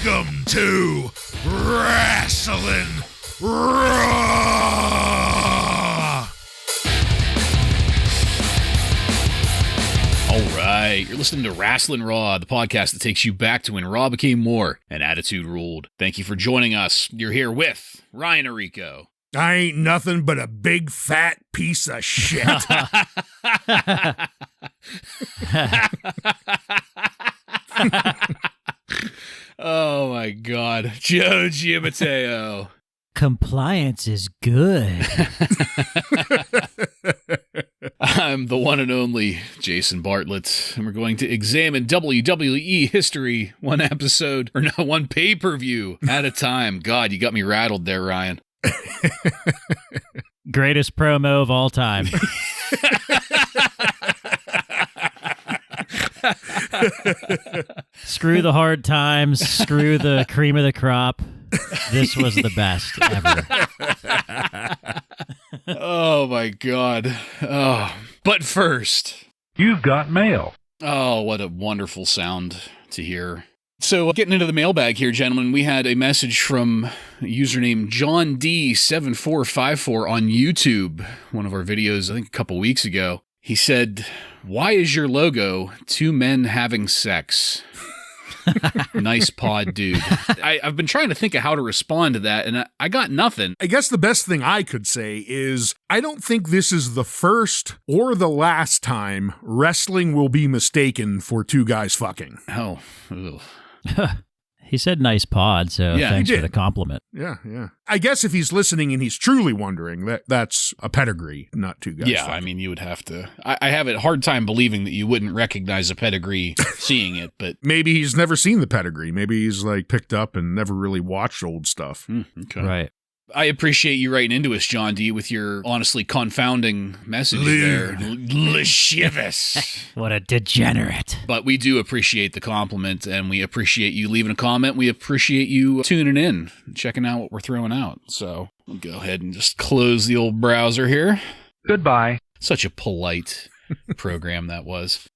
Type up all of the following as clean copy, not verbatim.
Welcome to Wrasslin Raw! All right, you're listening to Wrasslin Raw, the podcast that takes you back to when Raw became more and attitude ruled. Thank you for joining us. You're here with Ryan Arico. I ain't nothing but a big fat piece of shit. Oh my God, Joe Giammatteo. Compliance is good. I'm the one and only Jason Bartlett, and we're going to examine WWE history one pay-per-view at a time. God, you got me rattled there, Ryan. Greatest promo of all time. Screw the hard times, screw the cream of the crop. This was the best ever. Oh my God. Oh, but first, you've got mail. Oh, what a wonderful sound to hear. So getting into the mailbag here, gentlemen, we had a message from a username John D7454 on YouTube, one of our videos, I think a couple weeks ago. He said, "Why is your logo two men having sex?" Nice pod, dude. I've been trying to think of how to respond to that, and I got nothing. I guess the best thing I could say is I don't think this is the first or the last time wrestling will be mistaken for two guys fucking. Oh, ugh. He said nice pod, so Yeah, thanks he for did. the compliment. Yeah. I guess if he's listening and he's truly wondering, that's a pedigree, not two guys Yeah, fucking. I mean, you would have to. I have a hard time believing that you wouldn't recognize a pedigree seeing it, but Maybe he's never seen the pedigree. Maybe he's like picked up and never really watched old stuff. okay. Right. I appreciate you writing into us, John D, with your honestly confounding message there. Lascivious. What a degenerate. But we do appreciate the compliment, and we appreciate you leaving a comment. We appreciate you tuning in, checking out what we're throwing out. So we'll go ahead and just close the old browser here. Goodbye. Such a polite program that was.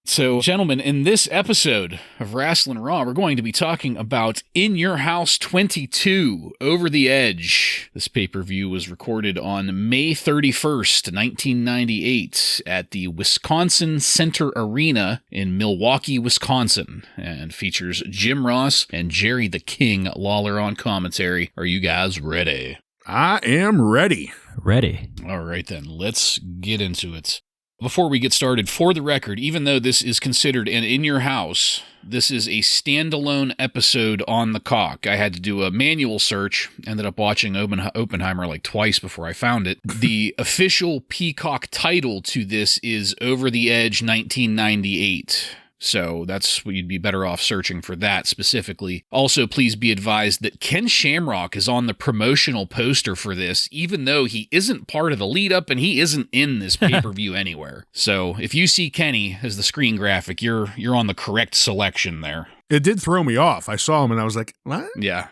So, gentlemen, in this episode of Wrasslin Raw, we're going to be talking about In Your House 22, Over the Edge. This pay-per-view was recorded on May 31st, 1998 at the Wisconsin Center Arena in Milwaukee, Wisconsin, and features Jim Ross and Jerry the King Lawler on commentary. Are you guys ready? I am ready. Ready. All right, then, let's get into it. Before we get started, for the record, even though this is considered an In Your House, this is a standalone episode on the cock. I had to do a manual search, ended up watching Oppenheimer like twice before I found it. The official Peacock title to this is Over the Edge 1998. So that's what you'd be better off searching for that specifically. Also, please be advised that Ken Shamrock is on the promotional poster for this, even though he isn't part of the lead-up and he isn't in this pay-per-view anywhere. So if you see Kenny as the screen graphic, you're on the correct selection there. It did throw me off. I saw him and I was like, what? Yeah,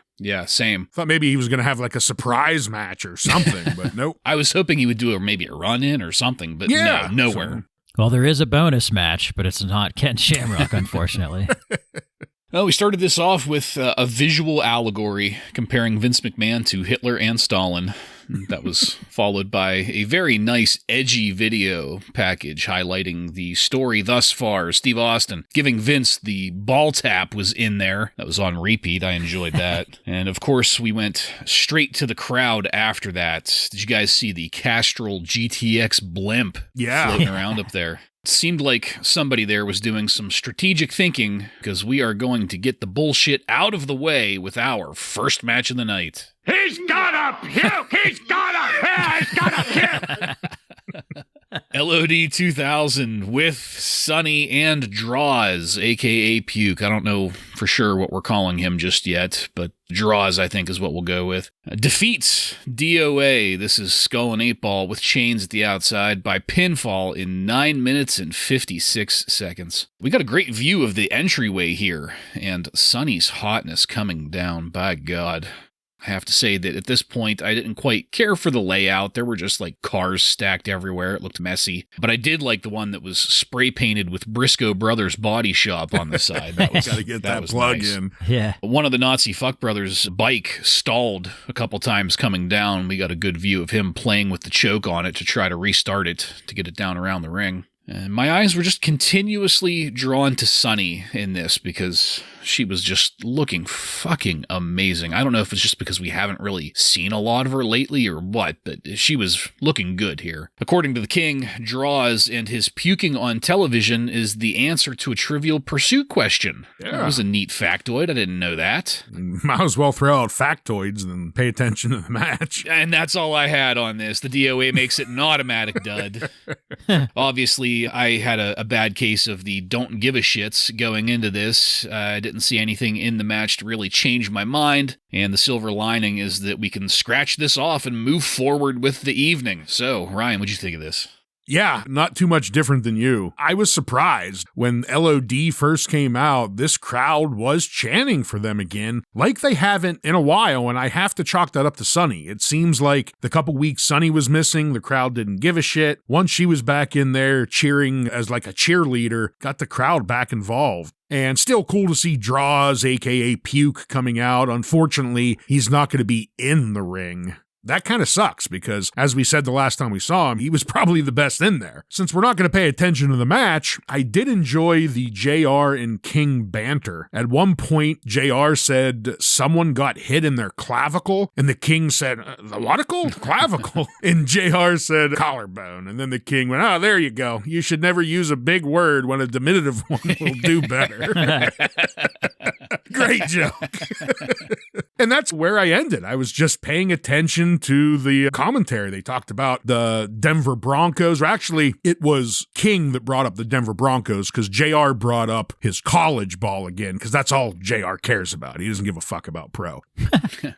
same. Thought maybe he was going to have like a surprise match or something, but nope. I was hoping he would do maybe a run-in or something, but Yeah, no, nowhere. Well, there is a bonus match, but it's not Ken Shamrock, unfortunately. Well, we started this off with a visual allegory comparing Vince McMahon to Hitler and Stalin. That was followed by a very nice, edgy video package highlighting the story thus far. Steve Austin giving Vince the ball tap was in there. That was on repeat. I enjoyed that. And of course, we went straight to the crowd after that. Did you guys see the Castrol GTX blimp floating around up there? It seemed like somebody there was doing some strategic thinking because we are going to get the bullshit out of the way with our first match of the night. He's gonna puke! He's gonna puke! LOD 2000 with Sonny and Draws, a.k.a. Puke. I don't know for sure what we're calling him just yet, but Draws, I think, is what we'll go with. Defeats DOA, this is Skull and 8-Ball with chains at the outside, by pinfall in 9 minutes and 56 seconds. We got a great view of the entryway here, and Sonny's hotness coming down, by God. I have to say that at this point, I didn't quite care for the layout. There were just like cars stacked everywhere. It looked messy. But I did like the one that was spray painted with Briscoe Brothers Body Shop on the side. That was, Gotta get that plug nice. in. Yeah. One of the Nazi fuck brothers' bike stalled a couple times coming down. We got a good view of him playing with the choke on it to try to restart it to get it down around the ring. And my eyes were just continuously drawn to Sunny in this because she was just looking fucking amazing. I don't know if it's just because we haven't really seen a lot of her lately or what, but she was looking good here. According to the king, draws and his puking on television is the answer to a Trivial Pursuit question. Yeah. That was a neat factoid. I didn't know that. Might as well throw out factoids than pay attention to the match. And that's all I had on this. The DOA makes it an automatic dud. Obviously, I had a bad case of the don't give a shits going into this. I didn't see anything in the match to really change my mind. And the silver lining is that we can scratch this off and move forward with the evening. So, Ryan, what'd you think of this? Yeah, not too much different than you. I was surprised when LOD first came out, this crowd was chanting for them again, like they haven't in a while, and I have to chalk that up to Sunny. It seems like the couple weeks Sunny was missing, the crowd didn't give a shit. Once she was back in there cheering as like a cheerleader, got the crowd back involved. And still cool to see Draws, aka Puke, coming out. Unfortunately, he's not going to be in the ring. That kind of sucks because, as we said the last time we saw him, he was probably the best in there. Since we're not going to pay attention to the match, I did enjoy the JR and King banter. At one point, JR said someone got hit in their clavicle, and the King said, the whaticle? Clavicle? And JR said, collarbone. And then the King went, oh, there you go. You should never use a big word when a diminutive one will do better. Great joke. And that's where I ended. I was just paying attention to the commentary. They talked about the Denver Broncos, or actually it was King that brought up the Denver Broncos because JR brought up his college ball again because that's all JR cares about. He doesn't give a fuck about pro.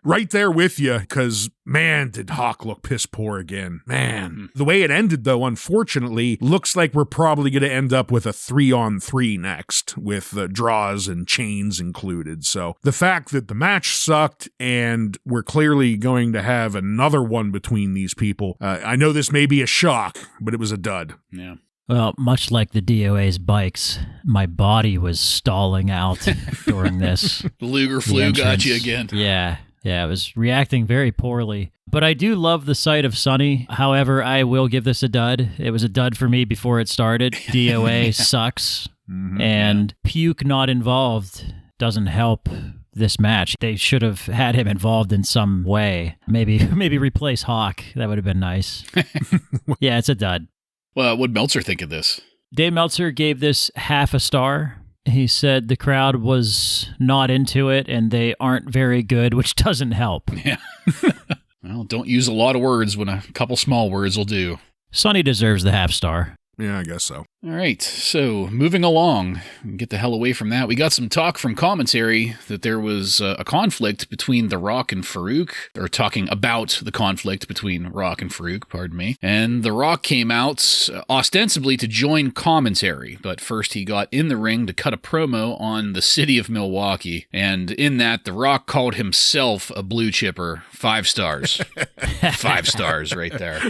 Right there with you because, man, did Hawk look piss poor again. Man. The way it ended, though, unfortunately, looks like we're probably going to end up with a 3-on-3 next with draws and chains included. So the fact that the match sucked and we're clearly going to have another one between these people, I know this may be a shock, but it was a dud. Yeah. Well, much like the DOA's bikes, my body was stalling out during this. The Luger flu got you again. Yeah, it was reacting very poorly. But I do love the sight of Sunny. However, I will give this a dud. It was a dud for me before it started. DOA sucks, and Puke not involved doesn't help this match. They should have had him involved in some way. Maybe replace Hawk. That would have been nice. Yeah, it's a dud. Well, what'd Meltzer think of this? Dave Meltzer gave this half a star. He said the crowd was not into it and they aren't very good, which doesn't help. Yeah. Well, don't use a lot of words when a couple small words will do. Sonny deserves the half star. Yeah, I guess so. All right, so moving along, get the hell away from that. We got some talk from commentary that there was a conflict between The Rock and Faarooq. They're talking about the conflict between Rock and Faarooq, pardon me. And The Rock came out ostensibly to join commentary, but first he got in the ring to cut a promo on the city of Milwaukee. And in that, The Rock called himself a blue chipper. 5 stars. 5 stars right there.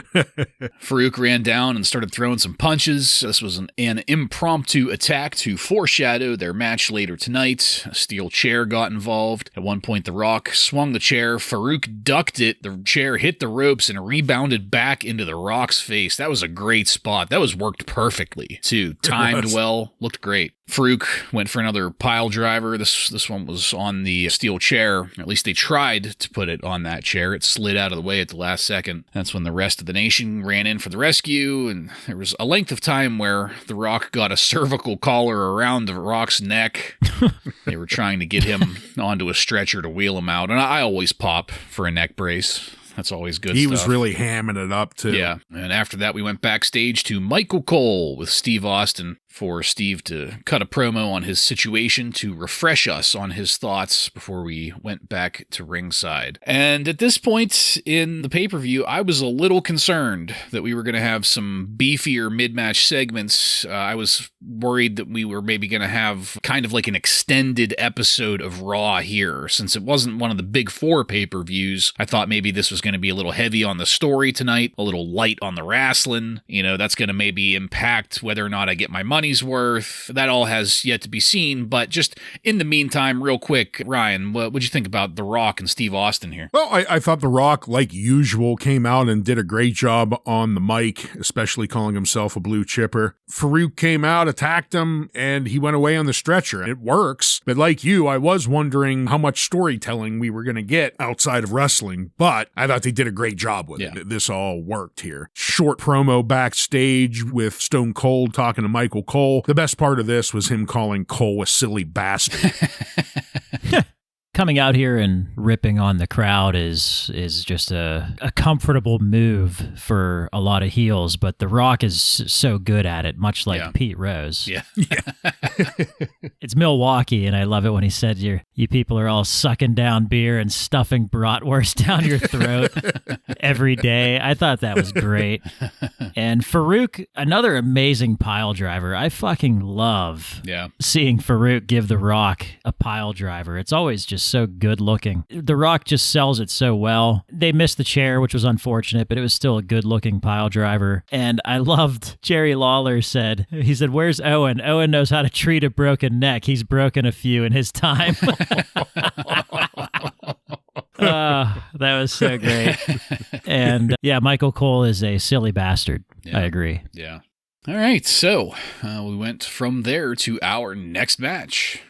Faarooq ran down and started throwing some punches. This was an impromptu attack to foreshadow their match later tonight. A steel chair got involved. At one point, The Rock swung the chair. Faarooq ducked it. The chair hit the ropes and rebounded back into The Rock's face. That was a great spot. That was worked perfectly, too. Timed well. Looked great. Faarooq went for another pile driver. This one was on the steel chair. At least they tried to put it on that chair. It slid out of the way at the last second. That's when the rest of the nation ran in for the rescue, and there was a length of time where The Rock got a cervical collar around The Rock's neck. They were trying to get him onto a stretcher to wheel him out, and I always pop for a neck brace. That's always good stuff. He was really hamming it up, too. Yeah. And after that, we went backstage to Michael Cole with Steve Austin. for Steve to cut a promo on his situation to refresh us on his thoughts before we went back to ringside. And at this point in the pay-per-view, I was a little concerned that we were going to have some beefier mid-match segments. I was worried that we were maybe going to have kind of like an extended episode of Raw here. Since it wasn't one of the big four pay-per-views, I thought maybe this was going to be a little heavy on the story tonight, a little light on the wrestling. You know, that's going to maybe impact whether or not I get my money's worth. That all has yet to be seen, but just in the meantime, real quick, Ryan, what'd you think about The Rock and Steve Austin here? Well, I thought The Rock, like usual, came out and did a great job on the mic, especially calling himself a blue chipper. Faarooq came out, attacked him, and he went away on the stretcher. It works, but like you, I was wondering how much storytelling we were going to get outside of wrestling, but I thought they did a great job with it. This all worked here. Short promo backstage with Stone Cold talking to Michael Cole. The best part of this was him calling Cole a silly bastard. Coming out here and ripping on the crowd is just a comfortable move for a lot of heels, but The Rock is so good at it, much like Pete Rose. Yeah. It's Milwaukee, and I love it when he said, you people are all sucking down beer and stuffing bratwurst down your throat every day. I thought that was great. And Faarooq, another amazing pile driver. I fucking love seeing Faarooq give The Rock a pile driver. It's always just so good looking. The Rock just sells it so well. They missed the chair, which was unfortunate, but it was still a good looking pile driver. And I loved Jerry Lawler said, where's Owen? Owen knows how to treat a broken neck. He's broken a few in his time. That was so great. And Michael Cole is a silly bastard. I agree. Yeah. All right. So we went from there to our next match.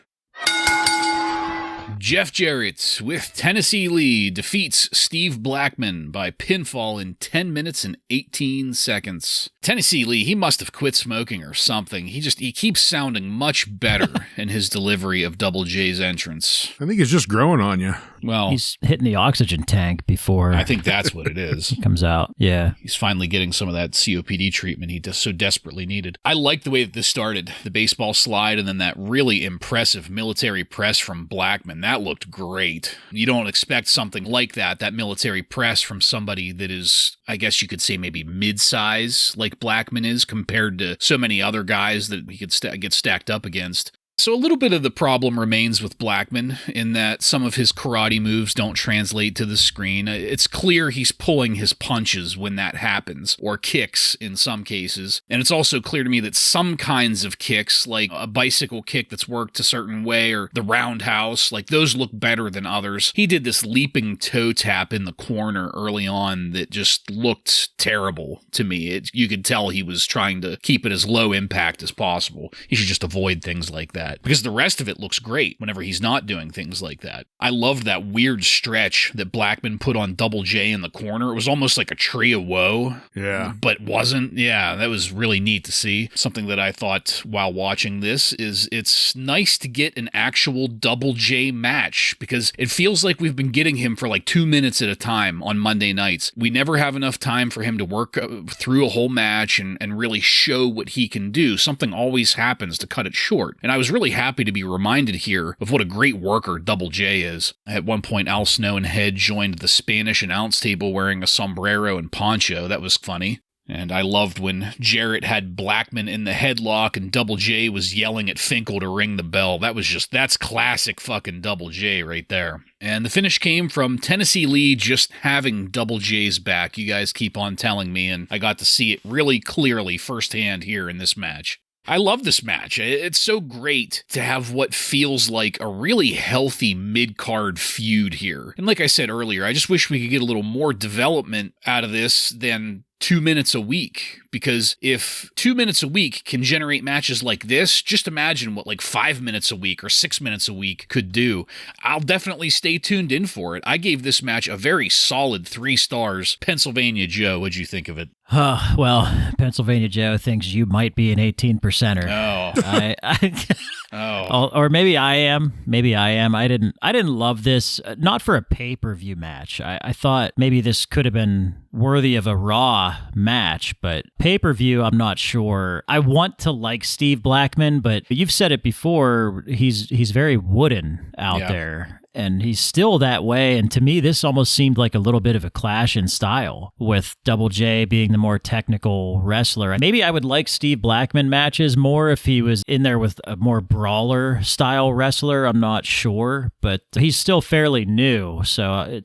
Jeff Jarrett with Tennessee Lee defeats Steve Blackman by pinfall in 10 minutes and 18 seconds. Tennessee Lee, he must have quit smoking or something. He keeps sounding much better in his delivery of Double J's entrance. I think it's just growing on you. Well, he's hitting the oxygen tank before I think that's what it is. He comes out. Yeah. He's finally getting some of that COPD treatment he so desperately needed. I like the way that this started. The baseball slide and then that really impressive military press from Blackman. That looked great. You don't expect something like that military press from somebody that is, I guess you could say maybe mid-size like Blackman is compared to so many other guys that he could get stacked up against. So a little bit of the problem remains with Blackman in that some of his karate moves don't translate to the screen. It's clear he's pulling his punches when that happens, or kicks in some cases. And it's also clear to me that some kinds of kicks, like a bicycle kick that's worked a certain way, or the roundhouse, like those look better than others. He did this leaping toe tap in the corner early on that just looked terrible to me. You could tell he was trying to keep it as low impact as possible. He should just avoid things like that. Because the rest of it looks great whenever he's not doing things like that. I loved that weird stretch that Blackman put on Double J in the corner. It was almost like a tree of woe. Yeah. But wasn't. Yeah, that was really neat to see. Something that I thought while watching this is it's nice to get an actual Double J match because it feels like we've been getting him for like 2 minutes at a time on Monday nights. We never have enough time for him to work through a whole match and really show what he can do. Something always happens to cut it short. And I was really happy to be reminded here of what a great worker Double J is. At one point, Al Snow and Head joined the Spanish announce table wearing a sombrero and poncho. That was funny. And I loved when Jarrett had Blackman in the headlock and Double J was yelling at Finkel to ring the bell. That's classic fucking Double J right there. And the finish came from Tennessee Lee just having Double J's back. You guys keep on telling me, and I got to see it really clearly firsthand here in this match. I love this match. It's so great to have what feels like a really healthy mid-card feud here. And like I said earlier, I just wish we could get a little more development out of this than 2 minutes a week, because if 2 minutes a week can generate matches like this, just imagine what like 5 minutes a week or 6 minutes a week could do. I'll definitely stay tuned in for it. I gave this match a very solid 3 stars. Pennsylvania Joe, what'd you think of it? Well, Pennsylvania Joe thinks you might be an 18%er. Oh. Oh. Or maybe I am. I didn't love this. Not for a pay-per-view match. I thought maybe this could have been worthy of a Raw match, but pay-per-view, I'm not sure. I want to like Steve Blackman, but you've said it before. He's very wooden out there. And he's still that way. And to me, this almost seemed like a little bit of a clash in style, with Double J being the more technical wrestler. Maybe I would like Steve Blackman matches more if he was in there with a more brawler style wrestler. I'm not sure, but he's still fairly new. So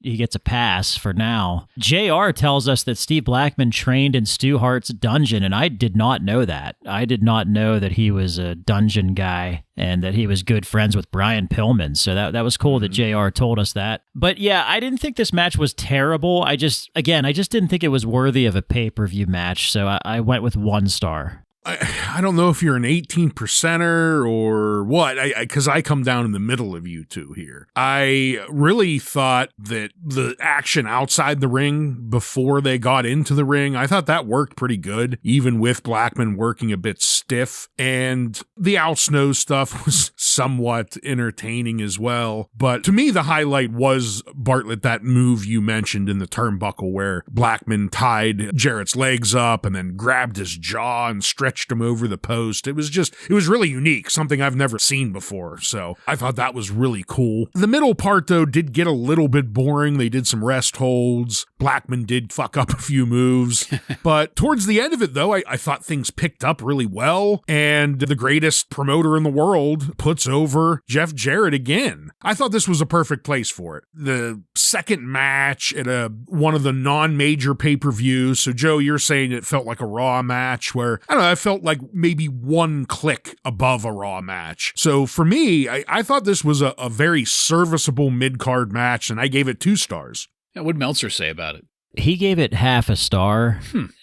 he gets a pass for now. JR tells us that Steve Blackman trained in Stu Hart's dungeon, and I did not know that. I did not know that he was a dungeon guy and that he was good friends with Brian Pillman. So that was cool that JR told us that. But yeah, I didn't think this match was terrible. I just didn't think it was worthy of a pay-per-view match. So I went with 1 star. I don't know if you're an 18%er or what, because I come down in the middle of you two here. I really thought that the action outside the ring before they got into the ring, I thought that worked pretty good, even with Blackman working a bit stiff. And the Al Snow stuff was somewhat entertaining as well. But to me, the highlight was, Bartlett, that move you mentioned in the turnbuckle where Blackman tied Jarrett's legs up and then grabbed his jaw and stretched him over the post. It was really unique, something I've never seen before. So I thought that was really cool. The middle part, though, did get a little bit boring. They did some rest holds. Blackman did fuck up a few moves. But towards the end of it, though, I thought things picked up really well. And the greatest promoter in the world puts over Jeff Jarrett again. I thought this was a perfect place for it. The second match at one of the non-major pay-per-views. So Joe, you're saying it felt like a Raw match where, I don't know, I felt like maybe 1 click above a Raw match. So for me, I thought this was a very serviceable mid-card match, and I gave it 2 stars. Yeah, what did Meltzer say about it? He gave it half a star,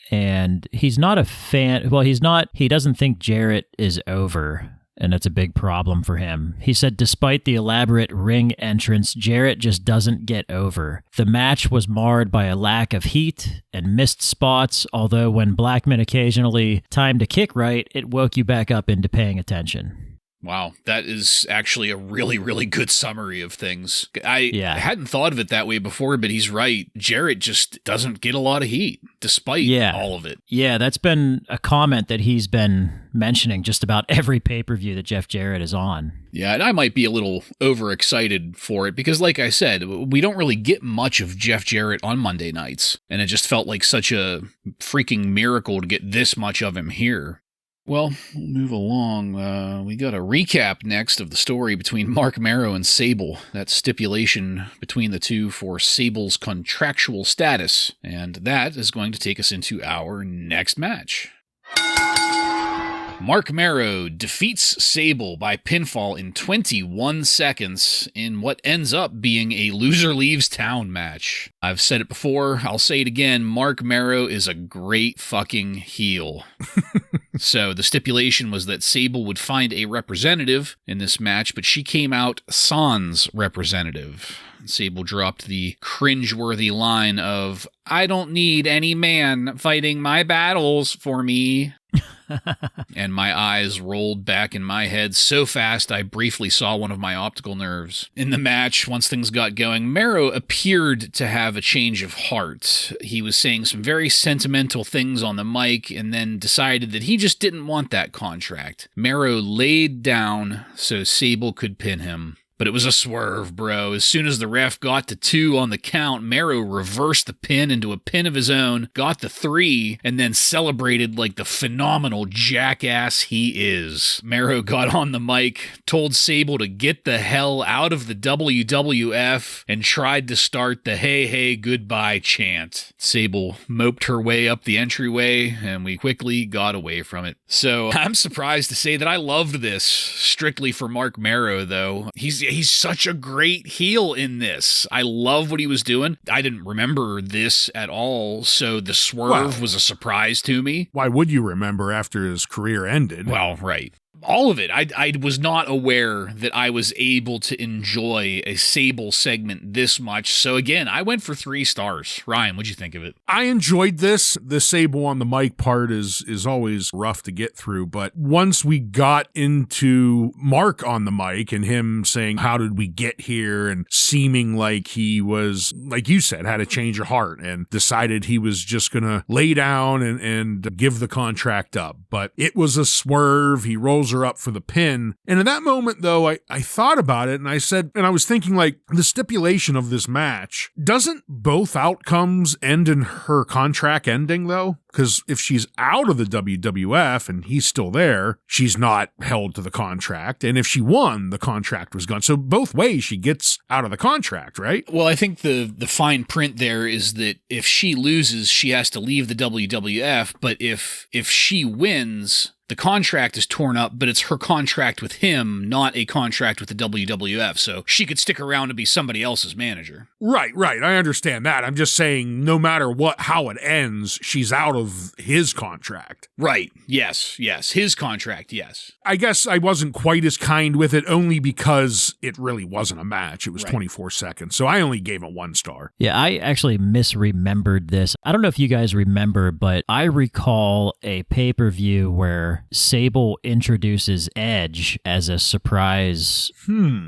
and he's not a fan. Well, he doesn't think Jarrett is over, and that's a big problem for him. He said despite the elaborate ring entrance, Jarrett just doesn't get over. The match was marred by a lack of heat and missed spots, although when Blackman occasionally timed a kick right, it woke you back up into paying attention. Wow, that is actually a really, really good summary of things. I hadn't thought of it that way before, but he's right. Jarrett just doesn't get a lot of heat, despite all of it. Yeah, that's been a comment that he's been mentioning just about every pay-per-view that Jeff Jarrett is on. Yeah, and I might be a little overexcited for it, because like I said, we don't really get much of Jeff Jarrett on Monday nights, and it just felt like such a freaking miracle to get this much of him here. Well, we'll move along. We got a recap next of the story between Mark Marrow and Sable. That stipulation between the two for Sable's contractual status. And that is going to take us into our next match. Mark Marrow defeats Sable by pinfall in 21 seconds in what ends up being a loser leaves town match. I've said it before, I'll say it again, Mark Marrow is a great fucking heel. So the stipulation was that Sable would find a representative in this match, but she came out sans representative. Sable dropped the cringeworthy line of, "I don't need any man fighting my battles for me." And my eyes rolled back in my head so fast I briefly saw one of my optical nerves. In the match, once things got going, Marrow appeared to have a change of heart. He was saying some very sentimental things on the mic and then decided that he just didn't want that contract. Marrow laid down so Sable could pin him. But it was a swerve, bro. As soon as the ref got to 2 on the count, Marrow reversed the pin into a pin of his own, got the 3, and then celebrated like the phenomenal jackass he is. Marrow got on the mic, told Sable to get the hell out of the WWF, and tried to start the "hey, hey, goodbye" chant. Sable moped her way up the entryway, and we quickly got away from it. So I'm surprised to say that I loved this, strictly for Mark Marrow, though. He's such a great heel in this. I love what he was doing. I didn't remember this at all, so the swerve was a surprise to me. Why would you remember after his career ended? Well, right. All of it. I was not aware that I was able to enjoy a Sable segment this much. So again, I went for 3 stars. Ryan, what'd you think of it? I enjoyed this. The Sable on the mic part is always rough to get through, but once we got into Mark on the mic and him saying, how did we get here? And seeming like he was, like you said, had a change of heart and decided he was just going to lay down and give the contract up. But it was a swerve. He rolls her up for the pin. And in that moment, though, I thought about it and I said, and I was thinking, like, the stipulation of this match, doesn't both outcomes end in her contract ending, though? Because if she's out of the WWF and he's still there, she's not held to the contract. And if she won, the contract was gone. So both ways, she gets out of the contract, right? Well, I think the fine print there is that if she loses, she has to leave the WWF. But if she wins, the contract is torn up, but it's her contract with him, not a contract with the WWF. So she could stick around to be somebody else's manager. Right. I understand that. I'm just saying, no matter how it ends, she's out of his contract. Right. Yes. His contract, yes. I guess I wasn't quite as kind with it only because it really wasn't a match. It was 24 seconds. So I only gave it 1 star. Yeah, I actually misremembered this. I don't know if you guys remember, but I recall a pay-per-view where Sable introduces Edge as a surprise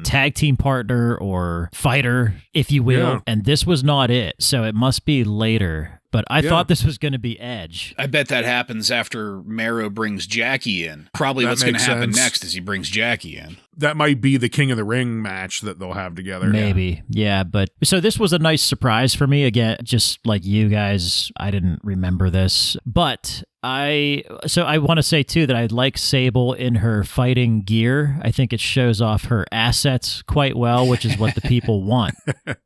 tag team partner or fighter, if you will. Yeah. And this was not it. So it must be later. But I thought this was going to be Edge. I bet that happens after Mero brings Jackie in. Probably what's going to happen next is he brings Jackie in. That might be the King of the Ring match that they'll have together. Maybe. Yeah. But so this was a nice surprise for me. Again, just like you guys, I didn't remember this. But I want to say too that I like Sable in her fighting gear. I think it shows off her assets quite well, which is what the people want.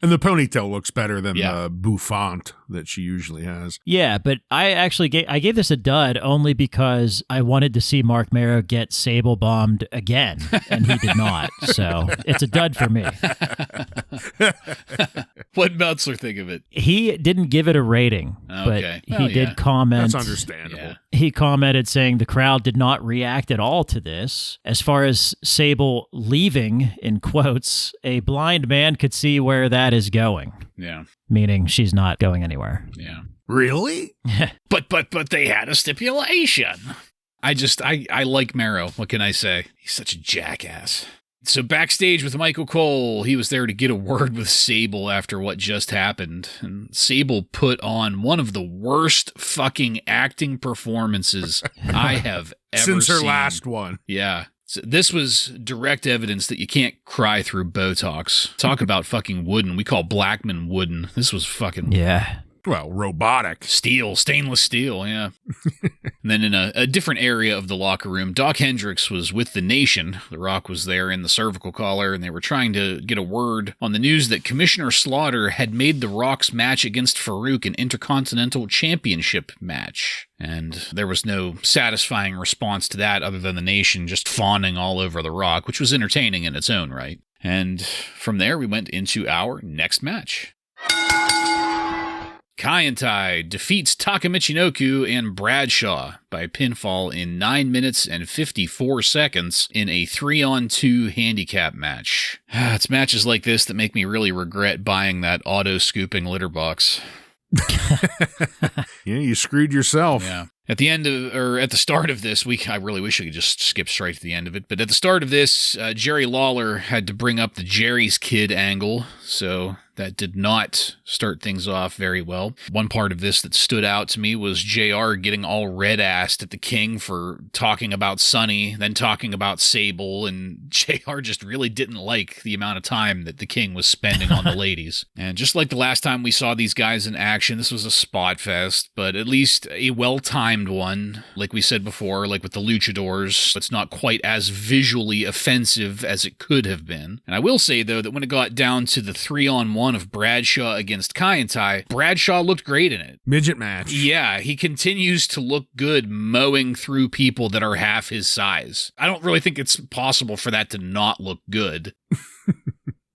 And the ponytail looks better than the bouffant that she usually has. Yeah, but I actually gave this a dud only because I wanted to see Mark Mero get Sable bombed again, and he did not. So it's a dud for me. What Meltzer think of it? He didn't give it a rating, but he did comment. That's understandable. Yeah. He commented saying the crowd did not react at all to this. As far as Sable leaving, in quotes, a blind man could see where that is going. Yeah. Meaning she's not going anywhere. Yeah. Really? But they had a stipulation. I like Mero. What can I say? He's such a jackass. So backstage with Michael Cole, he was there to get a word with Sable after what just happened. And Sable put on one of the worst fucking acting performances I have ever seen. Since her last one. Yeah. So this was direct evidence that you can't cry through Botox. Talk about fucking wooden. We call Blackman wooden. This was fucking... Yeah. Well, robotic. Steel, stainless steel, yeah. And then in a different area of the locker room, Doc Hendricks was with the Nation. The Rock was there in the cervical collar, and they were trying to get a word on the news that Commissioner Slaughter had made the Rock's match against Faarooq an Intercontinental Championship match. And there was no satisfying response to that other than the Nation just fawning all over the Rock, which was entertaining in its own right. And from there, we went into our next match. En Tai defeats Taka Michinoku and Bradshaw by pinfall in 9 minutes and 54 seconds in a 3-on-2 handicap match. It's matches like this that make me really regret buying that auto-scooping litter box. Yeah, you screwed yourself. Yeah. At the end of, or at the start of this week, I really wish I could just skip straight to the end of it, but at the start of this, Jerry Lawler had to bring up the Jerry's Kid angle, so that did not start things off very well. One part of this that stood out to me was JR getting all red-assed at the King for talking about Sonny, then talking about Sable, and JR just really didn't like the amount of time that the King was spending on the ladies. And just like the last time we saw these guys in action, this was a spot fest, but at least a well-timed one. Like we said before, like with the luchadors, it's not quite as visually offensive as it could have been. And I will say, though, that when it got down to the 3-on-1 of Bradshaw against En Tai, Bradshaw looked great in it. Midget match. Yeah, he continues to look good mowing through people that are half his size. I don't really think it's possible for that to not look good.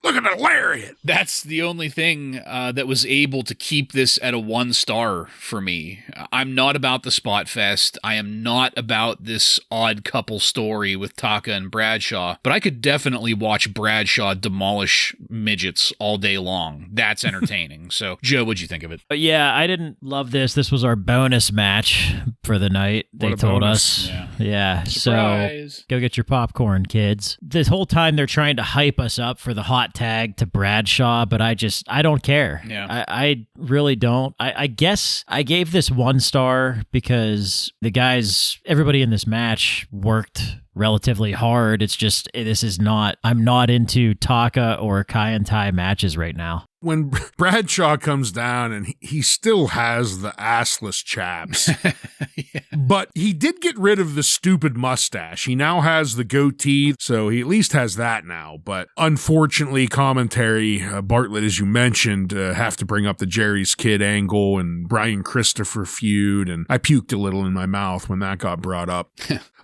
Look at the lariat. That's the only thing that was able to keep this at a 1 star for me. I'm not about the spot fest. I am not about this odd couple story with Taka and Bradshaw, but I could definitely watch Bradshaw demolish midgets all day long. That's entertaining. So, Joe, what'd you think of it? But yeah, I didn't love this. This was our bonus match for the night, they told us. Yeah. Surprise. So go get your popcorn, kids. This whole time they're trying to hype us up for the hot tag to Bradshaw, but I don't care. Yeah. I really don't. I guess I gave this 1 star because everybody in this match worked relatively hard. It's just, I'm not into Taka or En Tai matches right now. When Bradshaw comes down and he still has the assless chaps, but he did get rid of the stupid mustache. He now has the goatee, so he at least has that now. But unfortunately, commentary, Bartlett, as you mentioned, have to bring up the Jerry's Kid angle and Brian Christopher feud, and I puked a little in my mouth when that got brought up.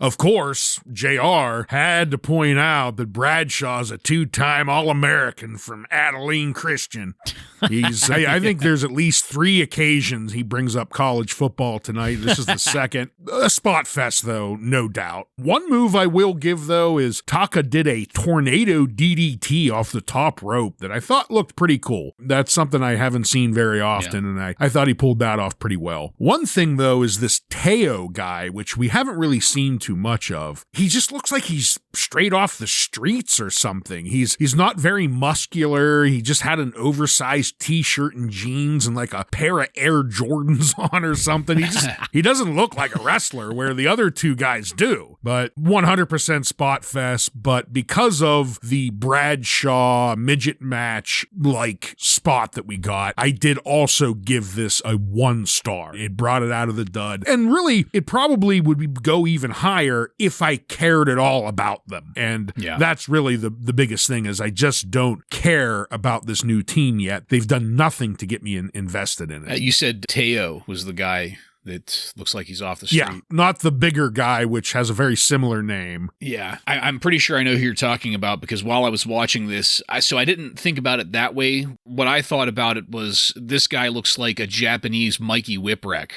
Of course, JR had to point out that Bradshaw's a 2-time All-American from Abilene Christian. I think there's at least 3 occasions he brings up college football tonight. This is the second. A spot fest, though, no doubt. One move I will give, though, is Taka did a tornado DDT off the top rope that I thought looked pretty cool. That's something I haven't seen very often, and I thought he pulled that off pretty well. One thing, though, is this Teo guy, which we haven't really seen too much of. He just looks like he's straight off the streets or something. He's not very muscular. He just had an oversized t-shirt and jeans and like a pair of Air Jordans on or something. He doesn't look like a wrestler where the other 2 guys do. But 100% spot fest. But because of the Bradshaw midget match like spot that we got, I did also give this a 1 star. It brought it out of the dud. And really, it probably would go even higher if I cared at all about them. And that's really the biggest thing, is I just don't care about this new team yet. They've done nothing to get me invested in it. You said Teo was the guy that looks like he's off the street. Yeah, not the bigger guy, which has a very similar name. Yeah, I'm pretty sure I know who you're talking about, because while I was watching this, I didn't think about it that way. What I thought about it was, this guy looks like a Japanese Mikey Whipwreck.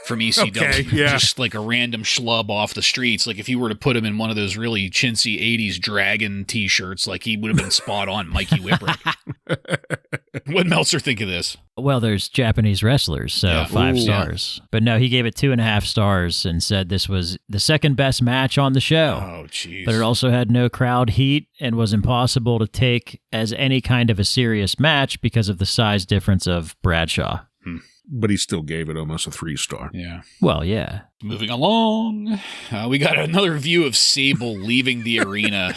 From ECW, okay, yeah. Just like a random schlub off the streets. Like if you were to put him in one of those really chintzy 80s Dragon t-shirts, like he would have been spot on Mikey Whipwreck. What Meltzer think of this? Well, there's Japanese wrestlers, so 5 stars. Yeah. But no, he gave it 2.5 stars and said this was the second best match on the show. Oh, jeez. But it also had no crowd heat and was impossible to take as any kind of a serious match because of the size difference of Bradshaw. But he still gave it almost a 3-star. Yeah. Well, yeah. Moving along, we got another view of Sable leaving the arena,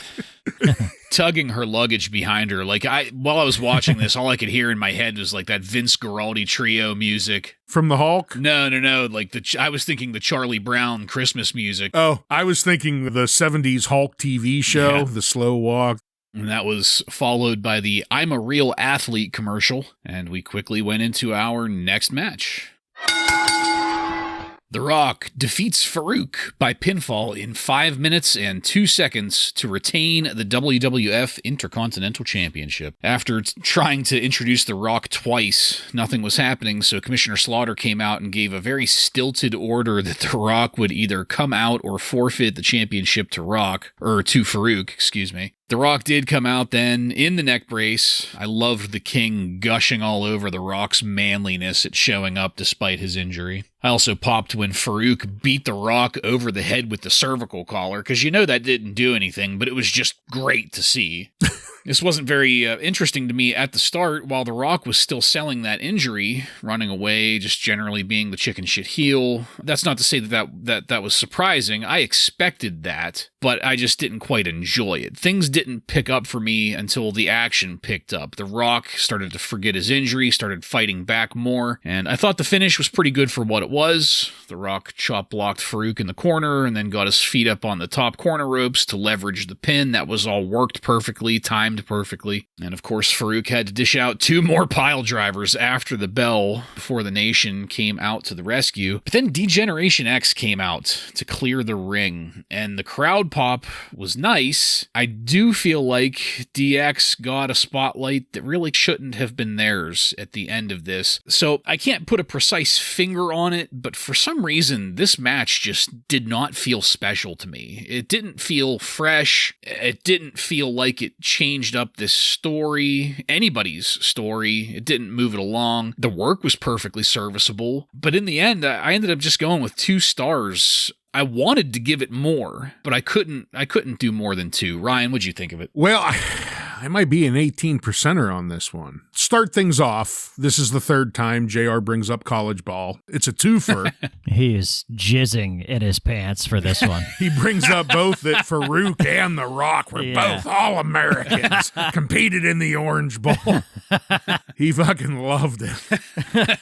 tugging her luggage behind her. Like while I was watching this, all I could hear in my head was like that Vince Guaraldi trio music. From the Hulk? No. Like I was thinking the Charlie Brown Christmas music. Oh, I was thinking the 70s Hulk TV show, The Slow Walk. And that was followed by the I'm a Real Athlete commercial, and we quickly went into our next match. The Rock defeats Faarooq by pinfall in 5 minutes and 2 seconds to retain the WWF Intercontinental Championship. After trying to introduce The Rock twice, nothing was happening, so Commissioner Slaughter came out and gave a very stilted order that The Rock would either come out or forfeit the championship to Faarooq, excuse me. The Rock did come out then in the neck brace. I loved the King gushing all over The Rock's manliness at showing up despite his injury. I also popped when Faarooq beat The Rock over the head with the cervical collar, because you know that didn't do anything, but it was just great to see. This wasn't very interesting to me at the start, while The Rock was still selling that injury, running away, just generally being the chicken shit heel. That's not to say that was surprising. I expected that, but I just didn't quite enjoy it. Things didn't pick up for me until the action picked up. The Rock started to forget his injury, started fighting back more, and I thought the finish was pretty good for what it was. The Rock chop blocked Faarooq in the corner and then got his feet up on the top corner ropes to leverage the pin. That was all worked perfectly, timed perfectly. And of course, Faarooq had to dish out 2 more pile drivers after the bell before the Nation came out to the rescue. But then DeGeneration-X came out to clear the ring, and the crowd pop was nice. I do feel like DX got a spotlight that really shouldn't have been theirs at the end of this. So I can't put a precise finger on it, but for some reason, this match just did not feel special to me. It didn't feel fresh. It didn't feel like it changed up this story, anybody's story. It didn't move it along. The work was perfectly serviceable, but in the end, I ended up just going with 2 stars. I wanted to give it more, but I couldn't do more than 2. Ryan, what'd you think of it? Well, I might be an 18%er on this one. Start things off. This is the 3rd time JR brings up college ball. It's a twofer. He is jizzing in his pants for this one. He brings up both that Faarooq and The Rock were both All-Americans, competed in the Orange Bowl. He fucking loved it.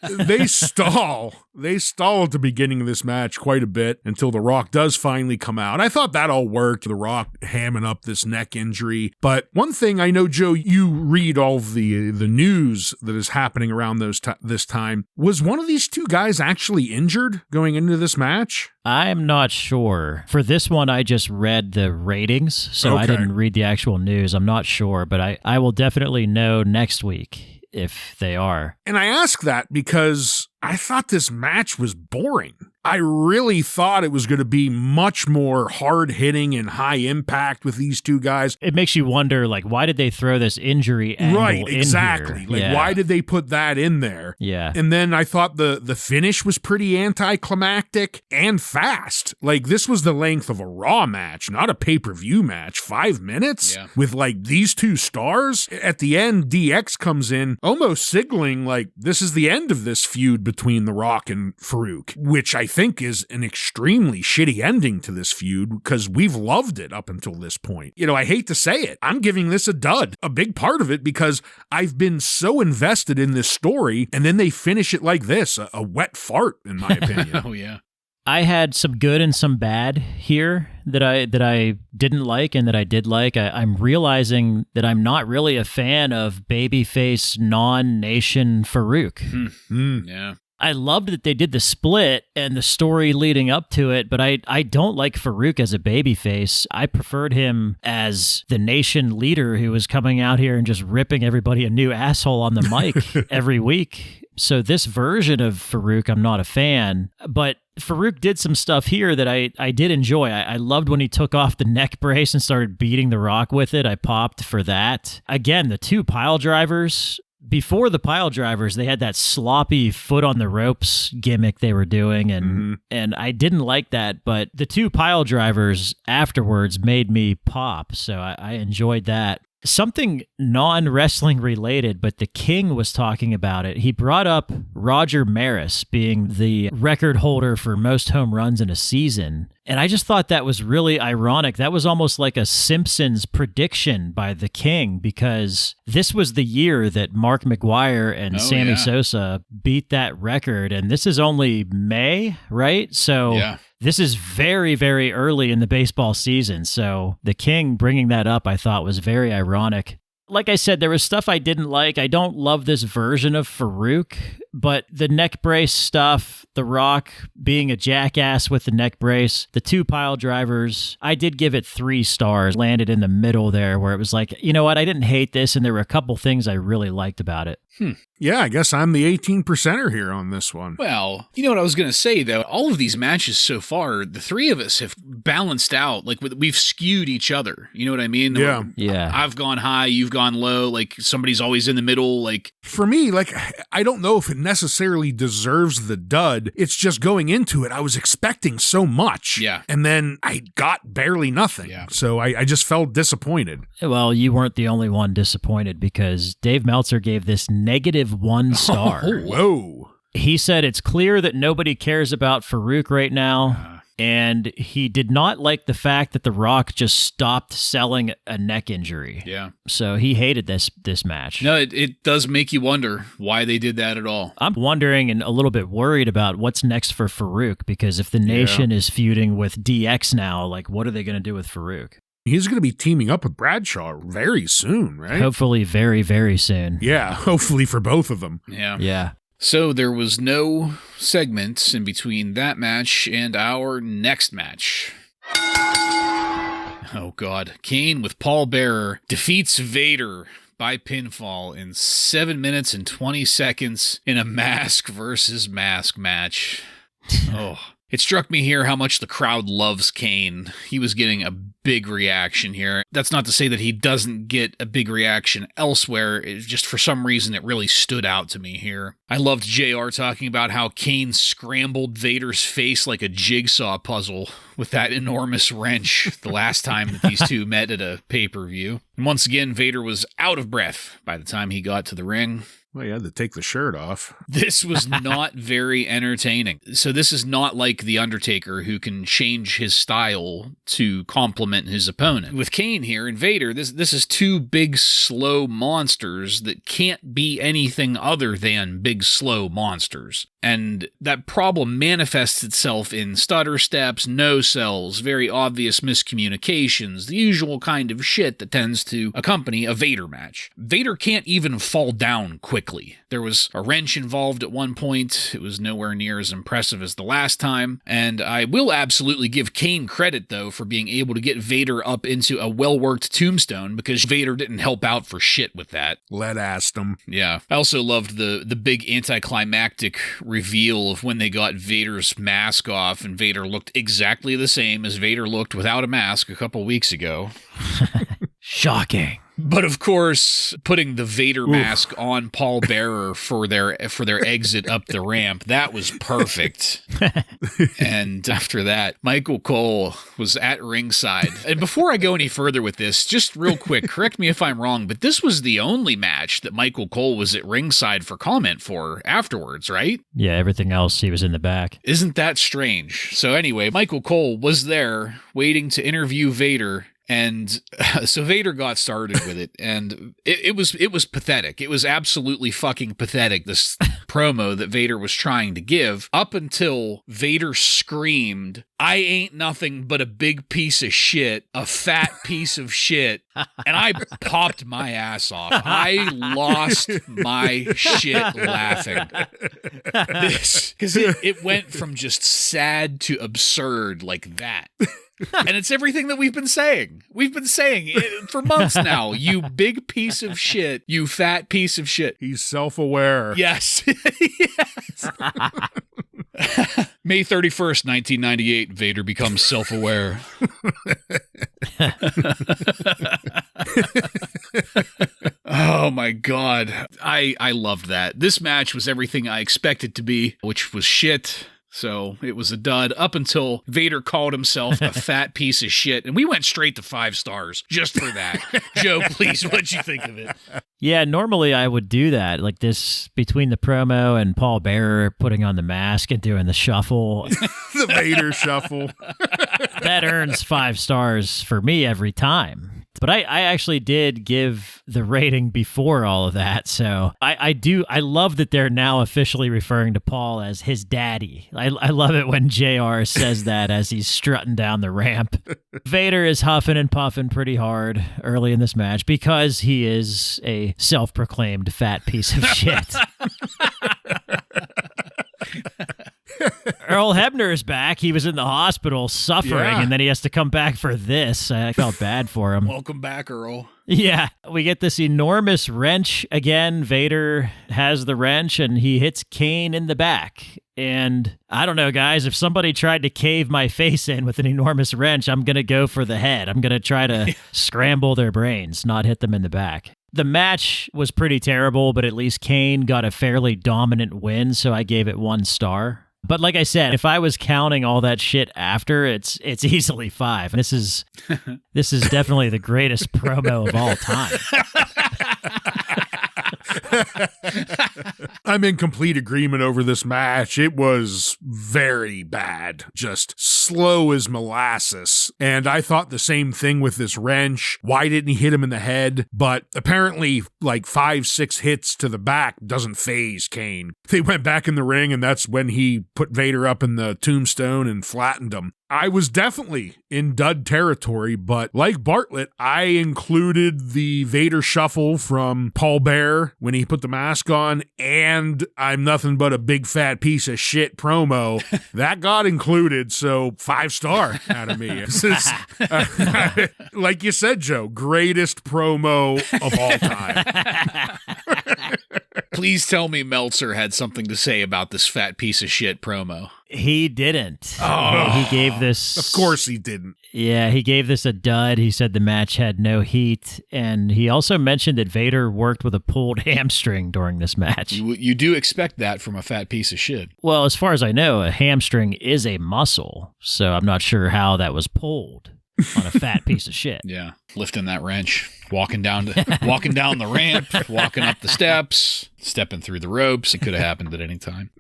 They stall. They stall at the beginning of this match quite a bit until The Rock does finally come out. I thought that all worked. The Rock hamming up this neck injury. But one thing I know, Joe, you read all of the news that is happening around this time. Was one of these 2 guys actually injured going into this match? I'm not sure. For this one, I just read the ratings, so I didn't read the actual news. I'm not sure, but I will definitely know next week if they are. And I ask that because I thought this match was boring. I really thought it was going to be much more hard-hitting and high impact with these 2 guys. It makes you wonder, like, why did they throw this injury angle right, exactly. in here? Why did they put that in there? Yeah. And then I thought the finish was pretty anticlimactic and fast. Like, this was the length of a Raw match, not a pay-per-view match. 5 minutes with, like, these 2 stars. At the end, DX comes in, almost signaling, like, this is the end of this feud between The Rock and Faarooq, which I think is an extremely shitty ending to this feud because we've loved it up until this point. You know, I hate to say it. I'm giving this a dud. A big part of it because I've been so invested in this story, and then they finish it like this, a wet fart, in my opinion. Oh, yeah. I had some good and some bad here that I didn't like and that I did like. I'm realizing that I'm not really a fan of babyface non-nation Faarooq. Yeah. I loved that they did the split and the story leading up to it, but I don't like Faarooq as a babyface. I preferred him as the nation leader who was coming out here and just ripping everybody a new asshole on the mic every week. So this version of Faarooq, I'm not a fan, but Faarooq did some stuff here that I did enjoy. I loved when he took off the neck brace and started beating The Rock with it. I popped for that. Again, the 2 pile drivers. Before the pile drivers, they had that sloppy foot on the ropes gimmick they were doing, and I didn't like that, but the 2 pile drivers afterwards made me pop, so I enjoyed that. Something non-wrestling related, but the King was talking about it. He brought up Roger Maris being the record holder for most home runs in a season. And I just thought that was really ironic. That was almost like a Simpsons prediction by the King, because this was the year that Mark McGwire and Sammy Sosa beat that record. And this is only May, right? So this is very, very early in the baseball season. So the King bringing that up, I thought was very ironic. Like I said, there was stuff I didn't like. I don't love this version of Faarooq, but the neck brace stuff, The Rock being a jackass with the neck brace, the 2 pile drivers, I did give it 3 stars, landed in the middle there where it was like, you know what, I didn't hate this, and there were a couple things I really liked about it. Yeah, I guess I'm the 18%er here on this one. Well, you know what I was going to say, though? All of these matches so far, the 3 of us have balanced out. Like, we've skewed each other. You know what I mean? Yeah. I've gone high, you've gone low. Like, somebody's always in the middle. Like, for me, like, I don't know if it necessarily deserves the dud. It's just going into it, I was expecting so much. Yeah. And then I got barely nothing. Yeah. So I just felt disappointed. Well, you weren't the only one disappointed, because Dave Meltzer gave this -1 star. Whoa. He said it's clear that nobody cares about Faarooq right now, and he did not like the fact that The Rock just stopped selling a neck injury. Yeah. So he hated this match. No, it does make you wonder why they did that at all. I'm wondering and a little bit worried about what's next for Faarooq, because if the Nation is feuding with DX now, like, what are they going to do with Faarooq? He's going to be teaming up with Bradshaw very soon, right? Hopefully very, very soon. Yeah, hopefully for both of them. Yeah. So there was no segments in between that match and our next match. Oh, God. Kane with Paul Bearer defeats Vader by pinfall in 7 minutes and 20 seconds in a mask versus mask match. Oh. It struck me here how much the crowd loves Kane. He was getting a big reaction here. That's not to say that he doesn't get a big reaction elsewhere. It's just for some reason it really stood out to me here. I loved JR talking about how Kane scrambled Vader's face like a jigsaw puzzle with that enormous wrench the last time that these two met at a pay-per-view. And once again, Vader was out of breath by the time he got to the ring. Well, you had to take the shirt off. This was not very entertaining. So this is not like The Undertaker, who can change his style to complement his opponent. With Kane here and Vader, this is two big, slow monsters that can't be anything other than big, slow monsters. And that problem manifests itself in stutter steps, no-sells, very obvious miscommunications, the usual kind of shit that tends to accompany a Vader match. Vader can't even fall down quickly. There was a wrench involved at one point. It was nowhere near as impressive as the last time. And I will absolutely give Kane credit, though, for being able to get Vader up into a well-worked tombstone, because Vader didn't help out for shit with that. Lead-assed him. Yeah. I also loved the big anticlimactic reveal of when they got Vader's mask off, and Vader looked exactly the same as Vader looked without a mask a couple weeks ago. Shocking. But of course, putting the Vader mask on Paul Bearer for their exit up the ramp, that was perfect. And after that, Michael Cole was at ringside. And before I go any further with this, just real quick, correct me if I'm wrong, but this was the only match that Michael Cole was at ringside for comment for afterwards, right? Yeah, everything else he was in the back. Isn't that strange? So anyway, Michael Cole was there waiting to interview Vader. And so Vader got started with it, and it was pathetic. It was absolutely fucking pathetic, this promo that Vader was trying to give, up until Vader screamed, "I ain't nothing but a big piece of shit, a fat piece of shit," and I popped my ass off. I lost my shit laughing. Because it went from just sad to absurd like that. And it's everything that we've been saying. We've been saying it for months now. You big piece of shit. You fat piece of shit. He's self-aware. Yes. Yes. May 31st, 1998, Vader becomes self-aware. Oh my God. I loved that. This match was everything I expected to be, which was shit. So it was a dud up until Vader called himself a fat piece of shit. And we went straight to 5 stars just for that. Joe, please, what'd you think of it? Yeah, normally I would do that. Like this, between the promo and Paul Bearer putting on the mask and doing the shuffle. The Vader shuffle. That earns 5 stars for me every time. But I actually did give the rating before all of that, so I love that they're now officially referring to Paul as his daddy. I love it when JR says that as he's strutting down the ramp. Vader is huffing and puffing pretty hard early in this match because he is a self-proclaimed fat piece of shit. Earl Hebner is back. He was in the hospital suffering, and then he has to come back for this. I felt bad for him. Welcome back, Earl. Yeah, we get this enormous wrench again. Vader has the wrench, and he hits Kane in the back. And I don't know, guys, if somebody tried to cave my face in with an enormous wrench, I'm going to go for the head. I'm going to try to scramble their brains, not hit them in the back. The match was pretty terrible, but at least Kane got a fairly dominant win, so I gave it 1 star. But like I said, if I was counting all that shit after, it's easily 5. This is definitely the greatest promo of all time. I'm in complete agreement over this match. It was very bad, just slow as molasses. And I thought the same thing with this wrench. Why didn't he hit him in the head? But apparently like 5-6 hits to the back doesn't faze Kane. They went back in the ring, and that's when he put Vader up in the tombstone and flattened him. I was definitely in dud territory, but like Bartlett, I included the Vader shuffle from Paul Bear when he put the mask on, and I'm nothing but a big fat piece of shit promo. That got included, so 5-star out of me. This is, like you said, Joe, greatest promo of all time. Please tell me Meltzer had something to say about this fat piece of shit promo. He didn't. Oh, he gave this. Of course he didn't. Yeah, he gave this a dud. He said the match had no heat. And he also mentioned that Vader worked with a pulled hamstring during this match. You do expect that from a fat piece of shit. Well, as far as I know, a hamstring is a muscle. So I'm not sure how that was pulled on a fat piece of shit. Yeah, lifting that wrench, walking down the ramp, walking up the steps, stepping through the ropes. It could have happened at any time.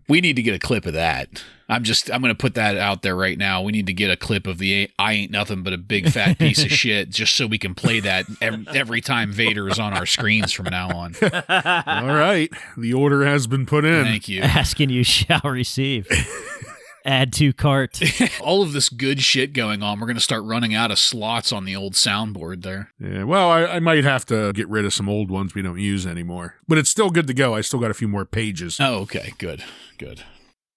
We need to get a clip of that. I'm going to put that out there right now. We need to get a clip of the I ain't nothing but a big fat piece of shit, just so we can play that every time Vader is on our screens from now on. All right. The order has been put in. Thank you. Asking you shall receive. Add to cart. All of this good shit going on, we're going to start running out of slots on the old soundboard there. Yeah, well, I might have to get rid of some old ones we don't use anymore. But it's still good to go. I still got a few more pages. Oh, okay. Good.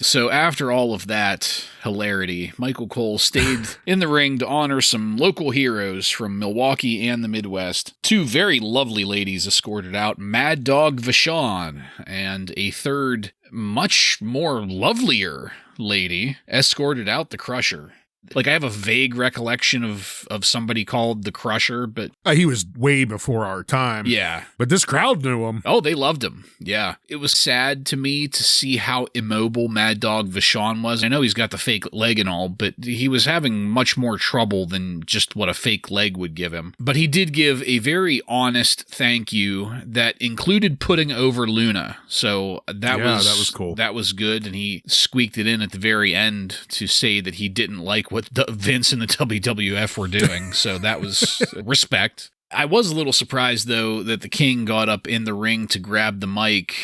So after all of that hilarity, Michael Cole stayed in the ring to honor some local heroes from Milwaukee and the Midwest. Two very lovely ladies escorted out Mad Dog Vachon, and a third, much more lovelier lady escorted out the Crusher. Like, I have a vague recollection of somebody called the Crusher, but... he was way before our time. Yeah. But this crowd knew him. Oh, they loved him. Yeah. It was sad to me to see how immobile Mad Dog Vachon was. I know he's got the fake leg and all, but he was having much more trouble than just what a fake leg would give him. But he did give a very honest thank you that included putting over Luna. So that was cool. That was good, and he squeaked it in at the very end to say that he didn't like what Vince and the WWF were doing, so that was respect. I was a little surprised, though, that the King got up in the ring to grab the mic,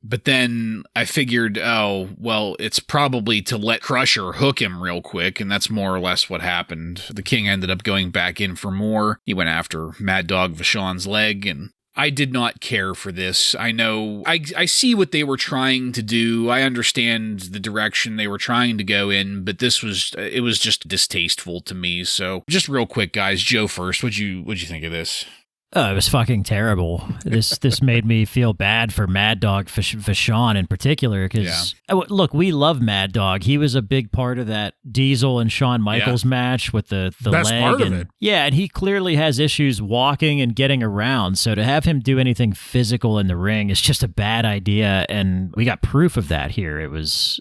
but then I figured, oh, well, it's probably to let Crusher hook him real quick, and that's more or less what happened. The King ended up going back in for more. He went after Mad Dog Vachon's leg, and I did not care for this. I know, I see what they were trying to do. I understand the direction they were trying to go in, but it was just distasteful to me. So just real quick, guys, Joe first, what'd you think of this? Oh, it was fucking terrible. This made me feel bad for Mad Dog Vachon in particular, because look, we love Mad Dog. He was a big part of that Diesel and Shawn Michaels match with the best leg. Part of it. Yeah, and he clearly has issues walking and getting around. So to have him do anything physical in the ring is just a bad idea, and we got proof of that here. It was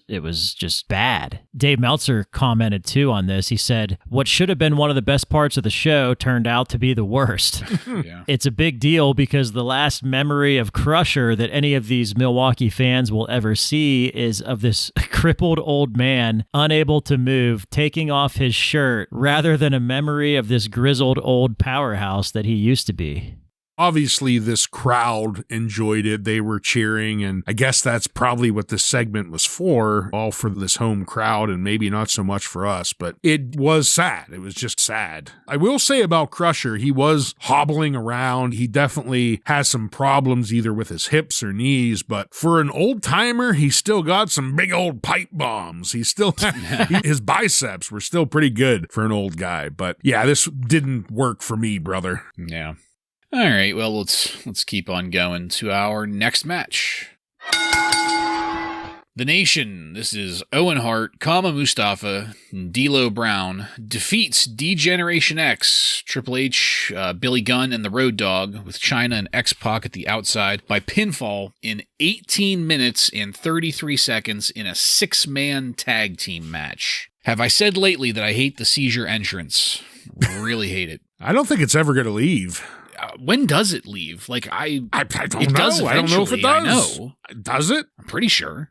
just bad. Dave Meltzer commented too on this. He said, "What should have been one of the best parts of the show turned out to be the worst." Yeah. It's a big deal because the last memory of Crusher that any of these Milwaukee fans will ever see is of this crippled old man, unable to move, taking off his shirt, rather than a memory of this grizzled old powerhouse that he used to be. Obviously, this crowd enjoyed it. They were cheering, and I guess that's probably what this segment was for, all for this home crowd, and maybe not so much for us, but it was sad. It was just sad. I will say about Crusher, he was hobbling around. He definitely has some problems either with his hips or knees, but for an old-timer, he still got some big old pipe bombs. He still his biceps were still pretty good for an old guy, but yeah, this didn't work for me, brother. Yeah. All right, well, let's keep on going to our next match. The Nation, this is Owen Hart, Kama Mustafa, and D'Lo Brown, defeats DeGeneration-X, Triple H, Billy Gunn, and the Road Dogg, with Chyna and X-Pac at the outside, by pinfall in 18 minutes and 33 seconds in a 6-man tag team match. Have I said lately that I hate the seizure entrance? Really hate it. I don't think it's ever going to leave. When does it leave? Like, I don't know. Does I don't know if it does. I know. Does it? I'm pretty sure.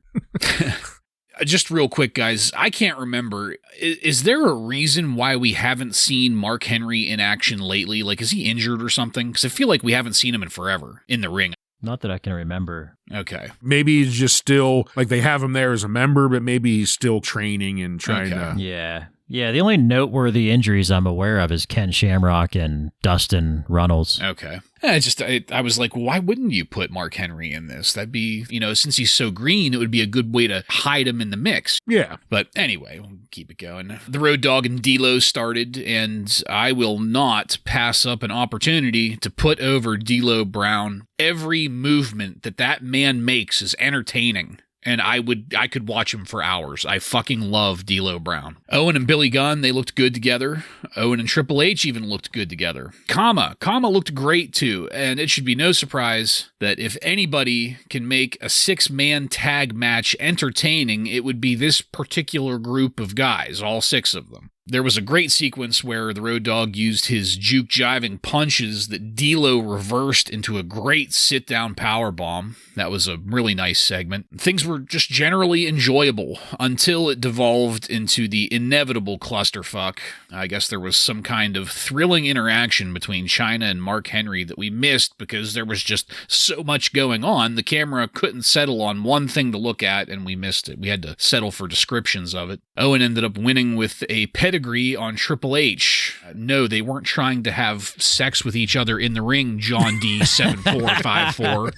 Just real quick, guys, I can't remember. Is there a reason why we haven't seen Mark Henry in action lately? Like, is he injured or something? Because I feel like we haven't seen him in forever in the ring. Not that I can remember. Okay. Maybe he's just still, like, they have him there as a member, but maybe he's still training and trying to... Yeah. Yeah, the only noteworthy injuries I'm aware of is Ken Shamrock and Dustin Runnels. Okay. I was like, why wouldn't you put Mark Henry in this? That'd be, since he's so green, it would be a good way to hide him in the mix. Yeah. But anyway, we'll keep it going. The Road Dogg and D'Lo started, and I will not pass up an opportunity to put over D'Lo Brown. Every movement that man makes is entertaining. And I could watch him for hours. I fucking love D'Lo Brown. Owen and Billy Gunn, they looked good together. Owen and Triple H even looked good together. Kama looked great too. And it should be no surprise that if anybody can make a 6-man tag match entertaining, it would be this particular group of guys, all 6 of them. There was a great sequence where the Road Dogg used his juke-jiving punches that D'Lo reversed into a great sit-down powerbomb. That was a really nice segment. Things were just generally enjoyable until it devolved into the inevitable clusterfuck. I guess there was some kind of thrilling interaction between Chyna and Mark Henry that we missed because there was just so much going on. The camera couldn't settle on one thing to look at, and we missed it. We had to settle for descriptions of it. Owen ended up winning with a pedigree on Triple H. No, they weren't trying to have sex with each other in the ring, John D. 7454.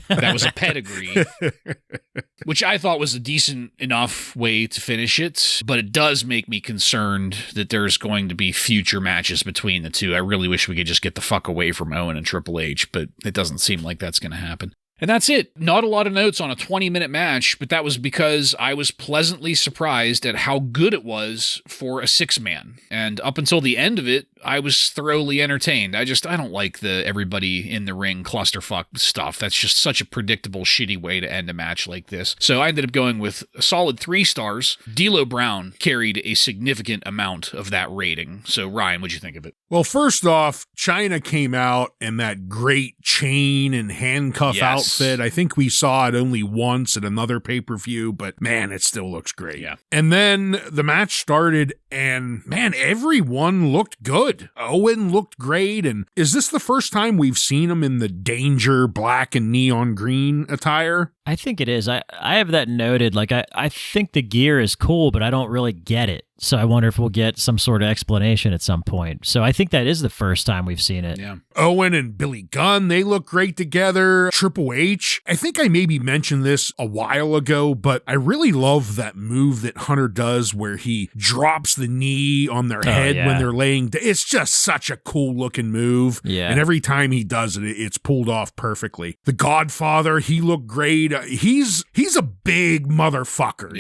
That was a pedigree, which I thought was a decent enough way to finish it, but it does make me concerned that there's going to be future matches between the two. I really wish we could just get the fuck away from Owen and Triple H, but it doesn't seem like that's going to happen. And that's it. Not a lot of notes on a 20-minute match, but that was because I was pleasantly surprised at how good it was for a 6-man. And up until the end of it, I was thoroughly entertained. I don't like the everybody in the ring clusterfuck stuff. That's just such a predictable, shitty way to end a match like this. So I ended up going with a solid 3 stars. D'Lo Brown carried a significant amount of that rating. So Ryan, what'd you think of it? Well, first off, Chyna came out in that great chain and handcuff outfit. I think we saw it only once at another pay-per-view, but man, it still looks great. Yeah. And then the match started, and man, everyone looked good. Owen looked great, and is this the first time we've seen him in the Danger black and neon green attire? I think it is. I have that noted. Like, I think the gear is cool, but I don't really get it. So I wonder if we'll get some sort of explanation at some point. So I think that is the first time we've seen it. Yeah. Owen and Billy Gunn, they look great together. Triple H, I think I maybe mentioned this a while ago, but I really love that move that Hunter does where he drops the knee on their head when they're laying down. It's just such a cool looking move. Yeah. And every time he does it, it's pulled off perfectly. The Godfather, he looked great. He's a big motherfucker,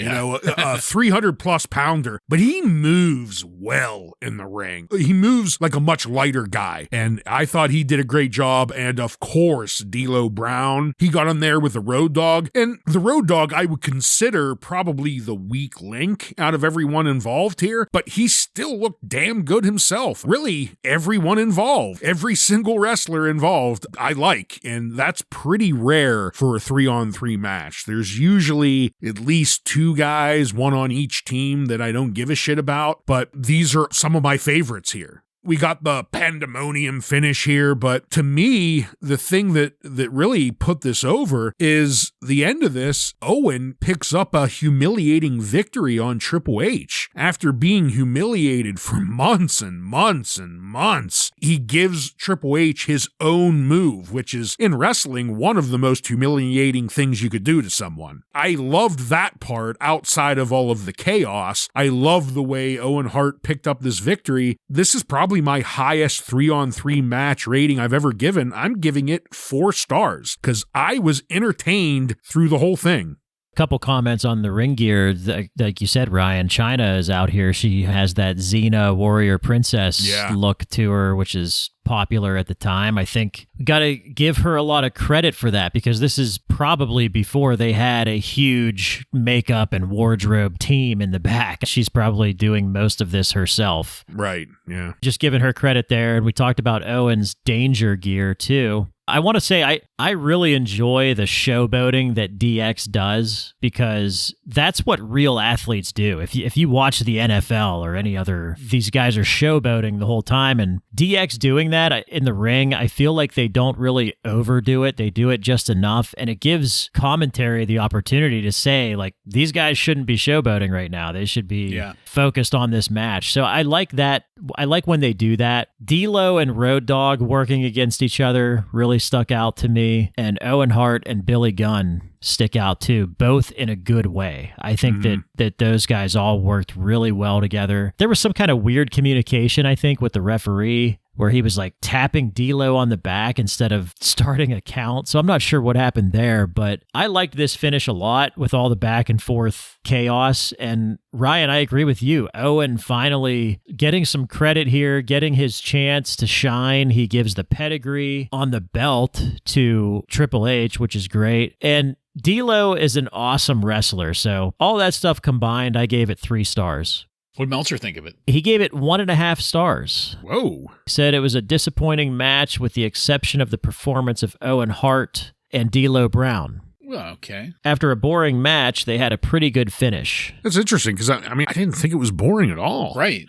a 300 plus pounder, but he moves well in the ring. He moves like a much lighter guy, and I thought he did a great job. And of course, D'Lo Brown, he got on there with the Road Dogg, and the Road Dogg I would consider probably the weak link out of everyone involved here, but he still looked damn good himself. Really, everyone involved, every single wrestler involved, I like, and that's pretty rare for a 3-on-3 match. There's usually at least 2 guys, one on each team that I don't give a shit about, but these are some of my favorites here. We got the pandemonium finish here, but to me, the thing that really put this over is the end of this. Owen picks up a humiliating victory on Triple H. After being humiliated for months and months and months, he gives Triple H his own move, which is, in wrestling, one of the most humiliating things you could do to someone. I loved that part outside of all of the chaos. I love the way Owen Hart picked up this victory. This is probably my highest 3-on-3 match rating I've ever given. I'm giving it 4 stars because I was entertained through the whole thing. Couple comments on the ring gear. Like you said, Ryan, Chyna is out here. She has that Xena Warrior Princess look to her, which is popular at the time. I think we got to give her a lot of credit for that because this is probably before they had a huge makeup and wardrobe team in the back. She's probably doing most of this herself. Right, yeah. Just giving her credit there. And we talked about Owen's Danger gear too. I want to say I really enjoy the showboating that DX does because that's what real athletes do. If you watch the NFL or any other, these guys are showboating the whole time. And DX doing that in the ring, I feel like they don't really overdo it. They do it just enough. And it gives commentary the opportunity to say, like, these guys shouldn't be showboating right now. They should be focused on this match. So I like that. I like when they do that. D'Lo and Road Dogg working against each other really stuck out to me, and Owen Hart and Billy Gunn stick out too, both in a good way. I think that those guys all worked really well together. There was some kind of weird communication, I think, with the referee, where he was like tapping D'Lo on the back instead of starting a count. So I'm not sure what happened there, but I liked this finish a lot with all the back and forth chaos. And Ryan, I agree with you. Owen finally getting some credit here, getting his chance to shine. He gives the pedigree on the belt to Triple H, which is great. And D'Lo is an awesome wrestler. So all that stuff combined, I gave it 3 stars. What'd Meltzer think of it? He gave it 1.5 stars. Whoa. He said it was a disappointing match with the exception of the performance of Owen Hart and D'Lo Brown. Well, okay. After a boring match, they had a pretty good finish. That's interesting because, I didn't think it was boring at all. Right.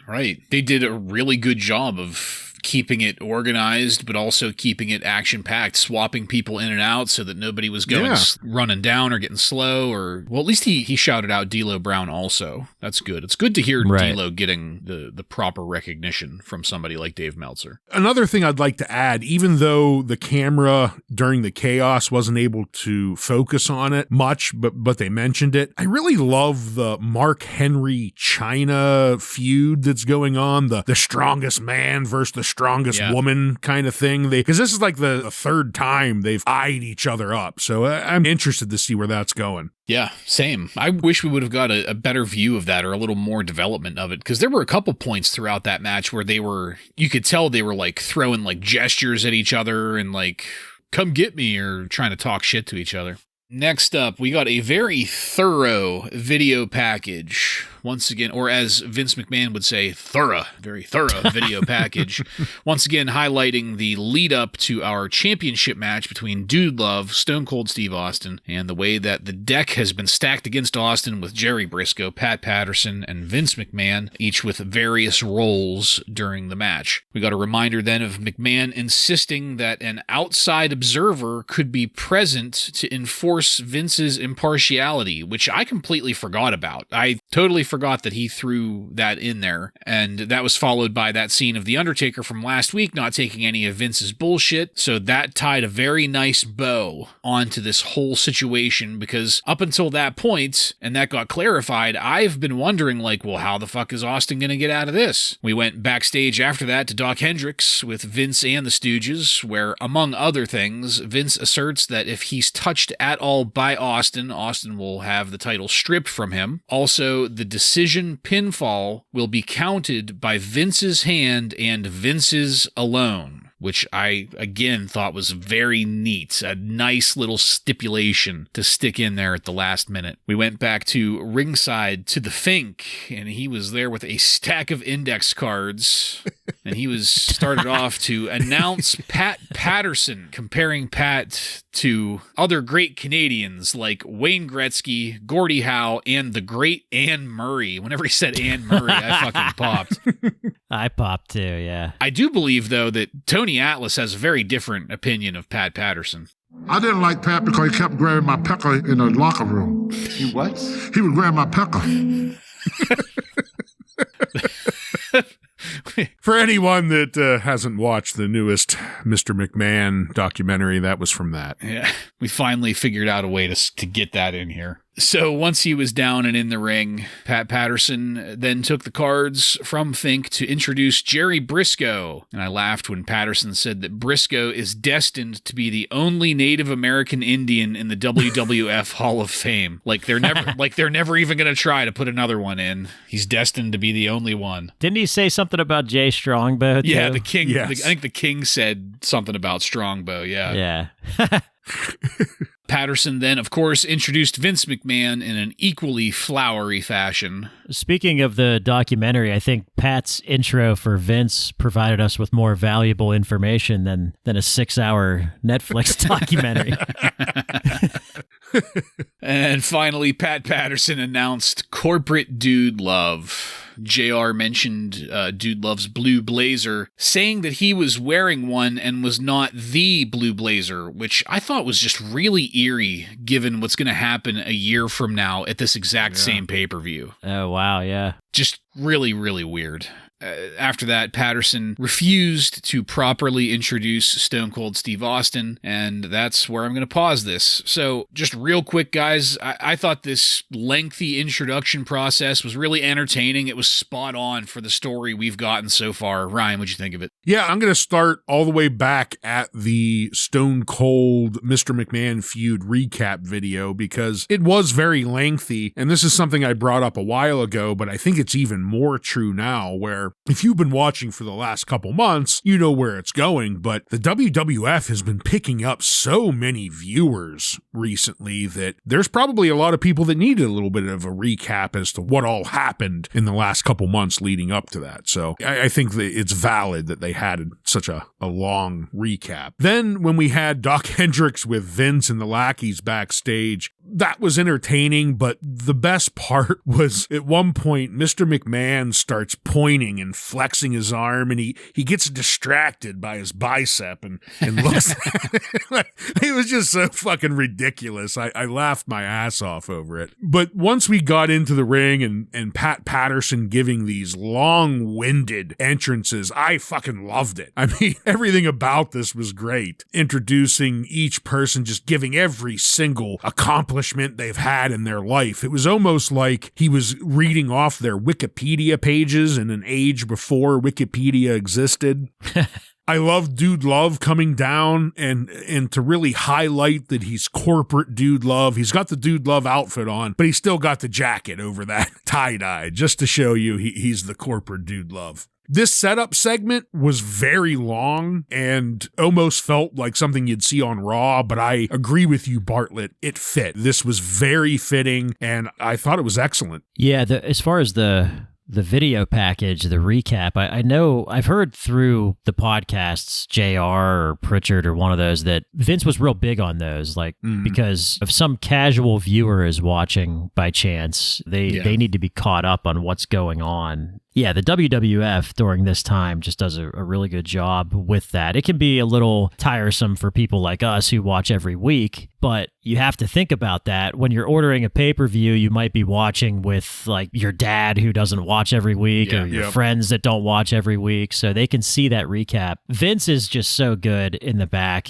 They did a really good job of keeping it organized, but also keeping it action-packed, swapping people in and out so that nobody was going running down or getting slow. Well, at least he shouted out D'Lo Brown also. That's good. It's good to hear D'Lo getting the proper recognition from somebody like Dave Meltzer. Another thing I'd like to add, even though the camera during the chaos wasn't able to focus on it much, but they mentioned it, I really love the Mark Henry China feud that's going on, the strongest man versus the strongest woman kind of thing. Because this is like the third time they've eyed each other up. So I'm interested to see where that's going. Yeah, same. I wish we would have got a better view of that or a little more development of it, because there were a couple points throughout that match where you could tell they were like throwing like gestures at each other and like, come get me, or trying to talk shit to each other. Next up, we got a very thorough video package. Once again, or as Vince McMahon would say, very thorough video package. Once again, highlighting the lead up to our championship match between Dude Love, Stone Cold Steve Austin, and the way that the deck has been stacked against Austin with Jerry Briscoe, Pat Patterson, and Vince McMahon, each with various roles during the match. We got a reminder then of McMahon insisting that an outside observer could be present to enforce Vince's impartiality, which I completely forgot about. I totally forgot that he threw that in there, and that was followed by that scene of The Undertaker from last week not taking any of Vince's bullshit, so that tied a very nice bow onto this whole situation, because up until that point, and that got clarified, I've been wondering, like, well, how the fuck is Austin gonna get out of this? We went backstage after that to Doc Hendricks with Vince and the Stooges, where, among other things, Vince asserts that if he's touched at all by Austin, Austin will have the title stripped from him. Also, the decision pinfall will be counted by Vince's hand and Vince's alone, which I, again, thought was very neat. A nice little stipulation to stick in there at the last minute. We went back to ringside to the Fink, and he was there with a stack of index cards, and he was started off to announce Pat Patterson, comparing Pat to other great Canadians like Wayne Gretzky, Gordie Howe, and the great Anne Murray. Whenever he said Anne Murray, I fucking popped. I popped too, yeah. I do believe, though, that Tony Atlas has a very different opinion of Pat Patterson. I didn't like Pat because he kept grabbing my pecker in the locker room. You what? He would grab my pecker. For anyone that hasn't watched the newest Mr. McMahon documentary, that was from that. Yeah, we finally figured out a way to get that in here. So once he was down and in the ring, Pat Patterson then took the cards from Fink to introduce Jerry Briscoe. And I laughed when Patterson said that Briscoe is destined to be the only Native American Indian in the WWF Hall of Fame. Like they're never even going to try to put another one in. He's destined to be the only one. Didn't he say something about Jay Strongbow too? Yeah, the King. Yes. I think the King said something about Strongbow. Yeah. Yeah. Patterson then, of course, introduced Vince McMahon in an equally flowery fashion. Speaking of the documentary, I think Pat's intro for Vince provided us with more valuable information than a 6-hour Netflix documentary. And finally, Pat Patterson announced Corporate Dude Love. JR mentioned Dude Love's blue blazer, saying that he was wearing one and was not the blue blazer, which I thought was just really eerie, given what's going to happen a year from now at this exact same pay-per-view. Oh, wow, yeah. Just really, really weird. After that, Patterson refused to properly introduce Stone Cold Steve Austin, and that's where I'm going to pause this. So, just real quick, guys, I thought this lengthy introduction process was really entertaining. It was spot on for the story we've gotten so far. Ryan, what'd you think of it? Yeah, I'm going to start all the way back at the Stone Cold Mr. McMahon feud recap video because it was very lengthy, and this is something I brought up a while ago, but I think it's even more true now, where if you've been watching for the last couple months, you know where it's going, but the WWF has been picking up so many viewers recently that there's probably a lot of people that needed a little bit of a recap as to what all happened in the last couple months leading up to that. So I think that it's valid that they had such a long recap. Then when we had Doc Hendricks with Vince and the lackeys backstage, that was entertaining, but the best part was at one point, Mr. McMahon starts pointing and flexing his arm, and he gets distracted by his bicep and looks at it. It was just so fucking ridiculous. I laughed my ass off over it. But once we got into the ring and Pat Patterson giving these long-winded entrances, I fucking loved it. I mean, everything about this was great. Introducing each person, just giving every single accomplishment they've had in their life. It was almost like he was reading off their Wikipedia pages in an age before Wikipedia existed. I love Dude Love coming down and to really highlight that he's corporate Dude Love. He's got the Dude Love outfit on, but he's still got the jacket over that tie-dye just to show you he's the corporate Dude Love. This setup segment was very long and almost felt like something you'd see on Raw, but I agree with you, Bartlett. It fit. This was very fitting, and I thought it was excellent. Yeah, as far as the video package, the recap, I know I've heard through the podcasts, JR or Pritchard or one of those, that Vince was real big on those, like because if some casual viewer is watching by chance, they need to be caught up on what's going on. Yeah, the WWF during this time just does a really good job with that. It can be a little tiresome for people like us who watch every week, but you have to think about that. When you're ordering a pay-per-view, you might be watching with like your dad who doesn't watch every week or your friends that don't watch every week, so they can see that recap. Vince is just so good in the back.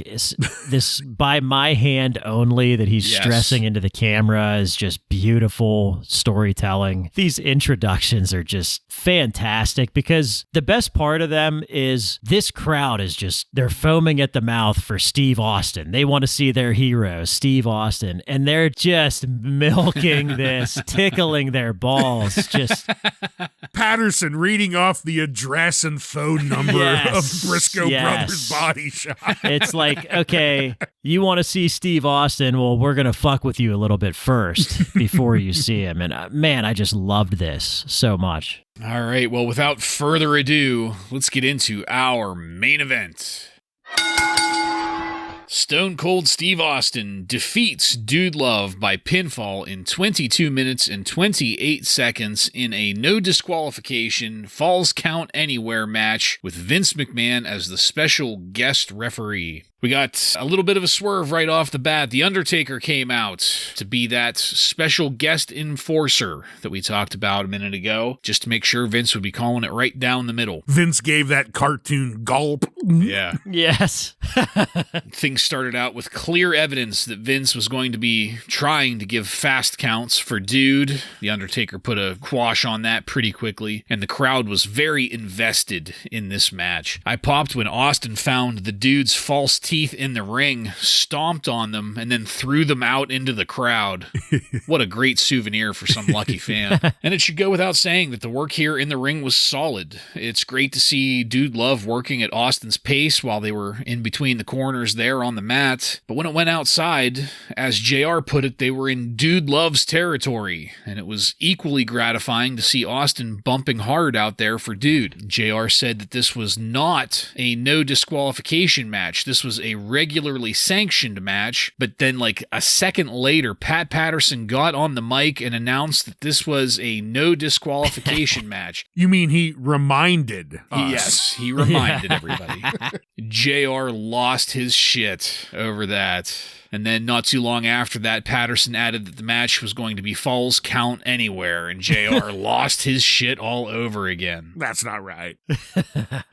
This by my hand only that he's stressing into the camera is just beautiful storytelling. These introductions are just fantastic because the best part of them is this crowd is just, they're foaming at the mouth for Steve Austin. They want to see their hero, Steve Austin, and they're just milking this, tickling their balls. Just Patterson reading off the address and phone number of Briscoe Brothers Body Shop. It's like, okay, you want to see Steve Austin? Well, we're going to fuck with you a little bit first before you see him. And man, I just loved this so much. All right, well, without further ado, let's get into our main event. Stone Cold Steve Austin defeats Dude Love by pinfall in 22 minutes and 28 seconds in a no disqualification, falls count anywhere match with Vince McMahon as the special guest referee. We got a little bit of a swerve right off the bat. The Undertaker came out to be that special guest enforcer that we talked about a minute ago, just to make sure Vince would be calling it right down the middle. Vince gave that cartoon gulp. Yeah. Yes. Things started out with clear evidence that Vince was going to be trying to give fast counts for Dude. The Undertaker put a quash on that pretty quickly, and the crowd was very invested in this match. I popped when Austin found the Dude's false teeth in the ring, stomped on them, and then threw them out into the crowd. What a great souvenir for some lucky fan. And it should go without saying that the work here in the ring was solid. It's great to see Dude Love working at Austin's pace while they were in between between the corners there on the mat. But when it went outside, as JR put it, they were in Dude Love's territory, and it was equally gratifying to see Austin bumping hard out there for Dude. JR said that this was not a no disqualification match. This was a regularly sanctioned match, but then like a second later, Pat Patterson got on the mic and announced that this was a no disqualification match. You mean he reminded us? Yes, he reminded everybody. JR lost his shit over that. And then not too long after that, Patterson added that the match was going to be Falls Count Anywhere, and JR lost his shit all over again. That's not right.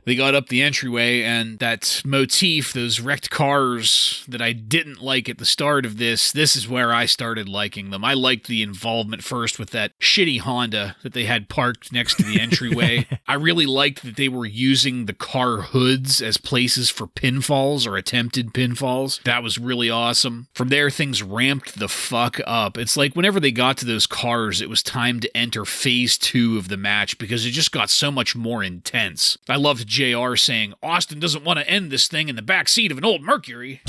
They got up the entryway, and that motif, those wrecked cars that I didn't like at the start of this is where I started liking them. I liked the involvement first with that shitty Honda that they had parked next to the entryway. I really liked that they were using the car hoods as places for pinfalls or attempted pinfalls. That was really awesome. From there, things ramped the fuck up. It's like whenever they got to those cars, it was time to enter phase 2 of the match because it just got so much more intense. I loved JR saying, Austin doesn't want to end this thing in the back seat of an old Mercury.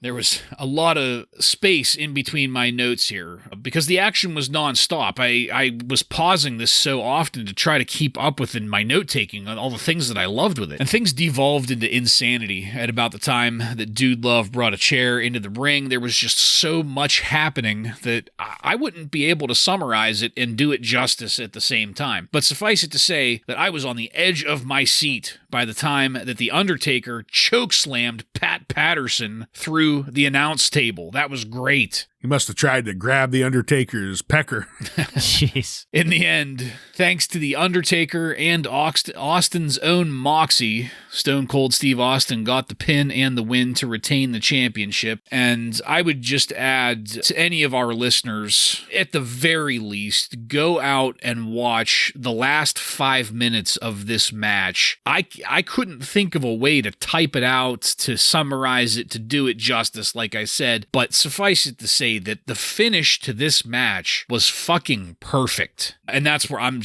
There was a lot of space in between my notes here because the action was nonstop. I was pausing this so often to try to keep up with in my note-taking on all the things that I loved with it. And things devolved into insanity at about the time that Dude Love brought a chair into the ring. There was just so much happening that I wouldn't be able to summarize it and do it justice at the same time. But suffice it to say that I was on the edge of my seat by the time that The Undertaker chokeslammed Pat Patterson through the announce table. That was great. He must have tried to grab the Undertaker's pecker. Jeez. In the end, thanks to The Undertaker and Austin's own moxie, Stone Cold Steve Austin got the pin and the win to retain the championship. And I would just add to any of our listeners, at the very least, go out and watch the last 5 minutes of this match. I couldn't think of a way to type it out, to summarize it, to do it justice, like I said, but suffice it to say that the finish to this match was fucking perfect. And that's where I'm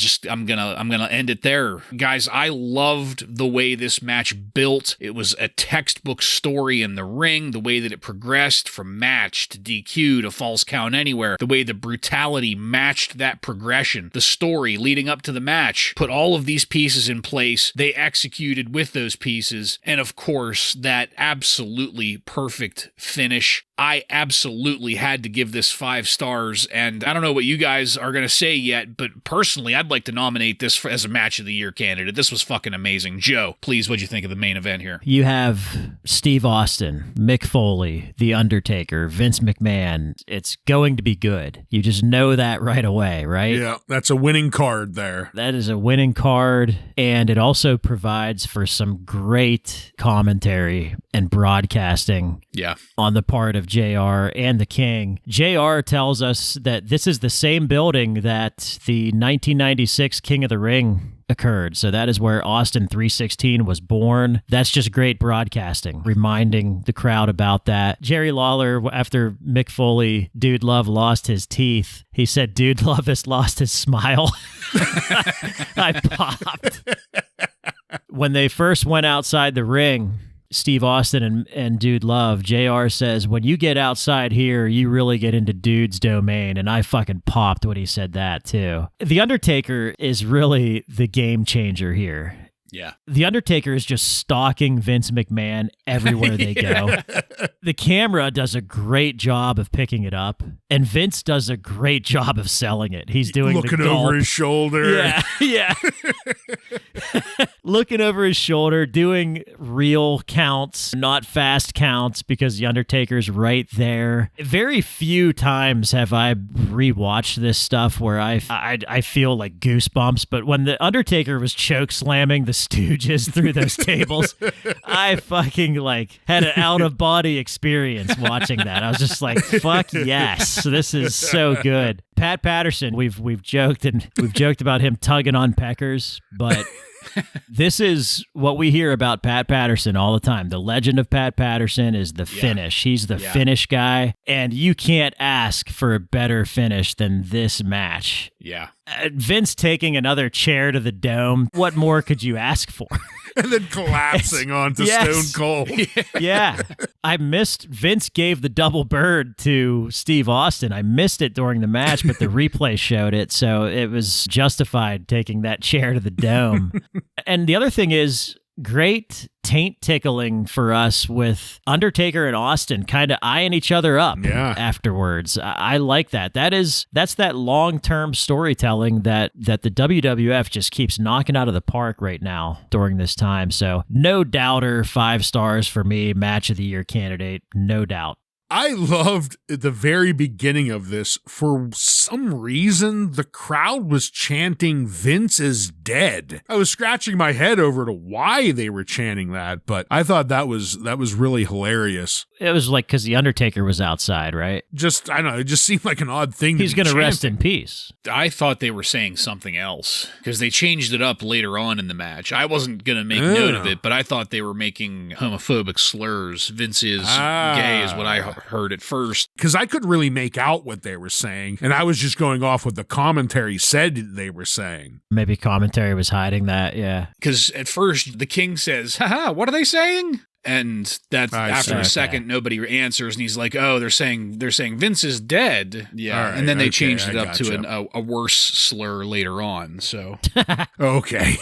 gonna end it there. Guys, I loved the way this match built. It was a textbook story in the ring, the way that it progressed from match to DQ to Falls Count Anywhere, the way the brutality matched that progression, the story leading up to the match, put all of these pieces in place. They executed with those pieces, and of course, that absolutely perfect finish. I absolutely had to give this 5 stars, and I don't know what you guys are going to say yet, but personally, I'd like to nominate this as a Match of the Year candidate. This was fucking amazing. Joe, please, what'd you think of the main event here? You have Steve Austin, Mick Foley, The Undertaker, Vince McMahon. It's going to be good. You just know that right away, right? Yeah, that's a winning card there. That is a winning card, and it also provides for some great commentary and broadcasting on the part of JR and the King. JR tells us that this is the same building that the 1996 King of the Ring occurred. So that is where Austin 316 was born. That's just great broadcasting, reminding the crowd about that. Jerry Lawler, after Mick Foley, Dude Love lost his teeth, he said, Dude Love has lost his smile. I popped. When they first went outside the ring, Steve Austin and Dude Love, JR says, when you get outside here, you really get into Dude's domain. And I fucking popped when he said that, too. The Undertaker is really the game changer here. Yeah. The Undertaker is just stalking Vince McMahon everywhere they go. The camera does a great job of picking it up, and Vince does a great job of selling it. He's doing looking the over his shoulder. Yeah. Looking over his shoulder, doing real counts, not fast counts, because The Undertaker's right there. Very few times have I rewatched this stuff where I feel like goosebumps, but when The Undertaker was choke slamming the Stooges through those tables, I fucking had an out-of-body experience watching that. I was just like, fuck yes, this is so good. Pat Patterson, we've joked about him tugging on peckers, but this is what we hear about Pat Patterson all the time. The legend of Pat Patterson is the finish. He's the finish guy, and you can't ask for a better finish than this match. Yeah. Vince taking another chair to the dome. What more could you ask for? and then collapsing onto Yes. Stone Cold. Yeah. I missed Vince gave the double bird to Steve Austin. I missed it during the match, but the replay showed it, so it was justified taking that chair to the dome. And the other thing is, great taint tickling for us with Undertaker and Austin kind of eyeing each other up afterwards. I like that. That's that long-term storytelling that the WWF just keeps knocking out of the park right now during this time. So no doubter, 5 stars for me, match of the year candidate, no doubt. I loved at the very beginning of this, for some reason, the crowd was chanting Vince is dead. I was scratching my head over to why they were chanting that, but I thought that was really hilarious. It was like because the Undertaker was outside, right? Just, I don't know, it just seemed like an odd thing. He's going to rest in peace. I thought they were saying something else because they changed it up later on in the match. I wasn't going to make note of it, but I thought they were making homophobic slurs. Vince is gay is what I heard at first. Because I couldn't really make out what they were saying, and I was just going off what the commentary said they were saying. Maybe commentary was hiding that, yeah. Because at first, the King says, haha, what are they saying? And that after a second, nobody answers, and he's like, "Oh, they're saying Vince is dead." Yeah, right, and then they changed it up to a worse slur later on. So okay.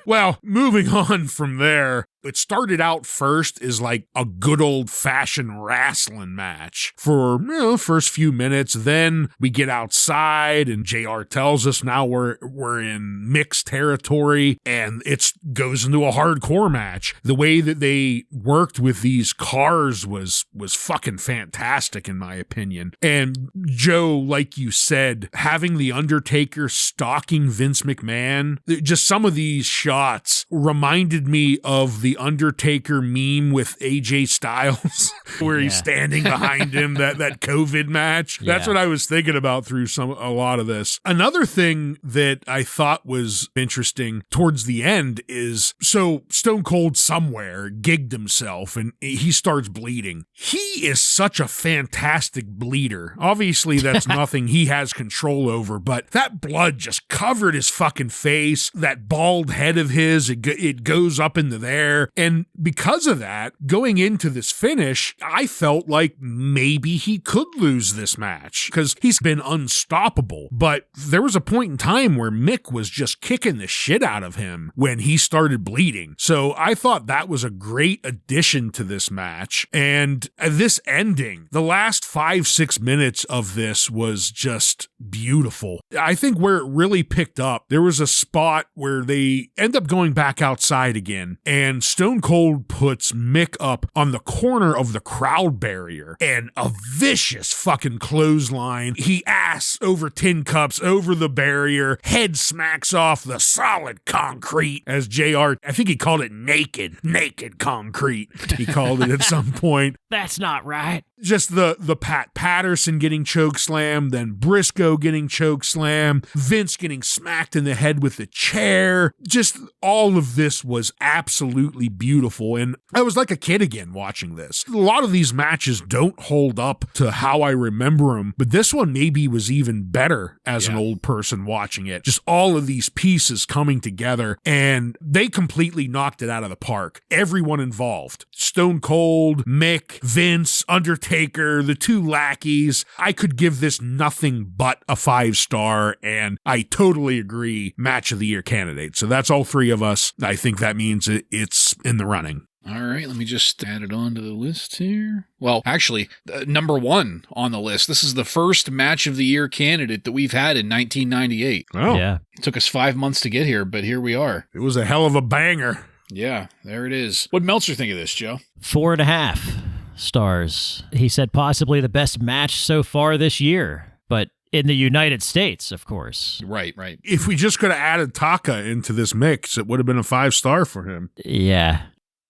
Well, moving on from there, it started out first as like a good old-fashioned wrestling match for first few minutes. Then we get outside, and JR tells us now we're in mixed territory, and it goes into a hardcore match. The way that they worked with these cars was fucking fantastic, in my opinion. And Joe, like you said, having the Undertaker stalking Vince McMahon, just some of these shots reminded me of the Undertaker meme with AJ Styles where he's standing behind him, that COVID match. That's what I was thinking about through a lot of this. Another thing that I thought was interesting towards the end is, so Stone Cold somewhere gigged himself and he starts bleeding. He is such a fantastic bleeder. Obviously that's nothing he has control over, but that blood just covered his fucking face. That bald head of his, it goes up into there. And because of that, going into this finish, I felt like maybe he could lose this match because he's been unstoppable. But there was a point in time where Mick was just kicking the shit out of him when he started bleeding. So I thought that was a great addition to this match. And this ending, the last 5-6 minutes of this was just beautiful. I think where it really picked up, there was a spot where they end up going back outside again, and Stone Cold puts Mick up on the corner of the crowd barrier, and a vicious fucking clothesline. He ass over tin cups over the barrier, head smacks off the solid concrete, as JR, I think he called it naked concrete. He called it at some point. That's not right. Just the Pat Patterson getting chokeslammed, then Briscoe getting chokeslammed, Vince getting smacked in the head with the chair. Just all of this was absolutely beautiful. And I was like a kid again watching this. A lot of these matches don't hold up to how I remember them, but this one maybe was even better as an old person watching it. Just all of these pieces coming together, and they completely knocked it out of the park. Everyone involved. Stone Cold, Mick, Vince, Undertaker, the two lackeys. I could give this nothing but a 5-star, and I totally agree, match of the year candidate. So that's all three of us. I think that means it's in the running. All right, let me just add it onto the list here. Well, actually, number 1 on the list. This is the first match of the year candidate that we've had in 1998. Oh, yeah. It took us 5 months to get here, but here we are. It was a hell of a banger. Yeah, there it is. What'd Meltzer think of this, Joe? 4.5 stars. He said possibly the best match so far this year, but in the United States, of course. Right. If we just could have added Taka into this mix, it would have been a 5-star for him. Yeah.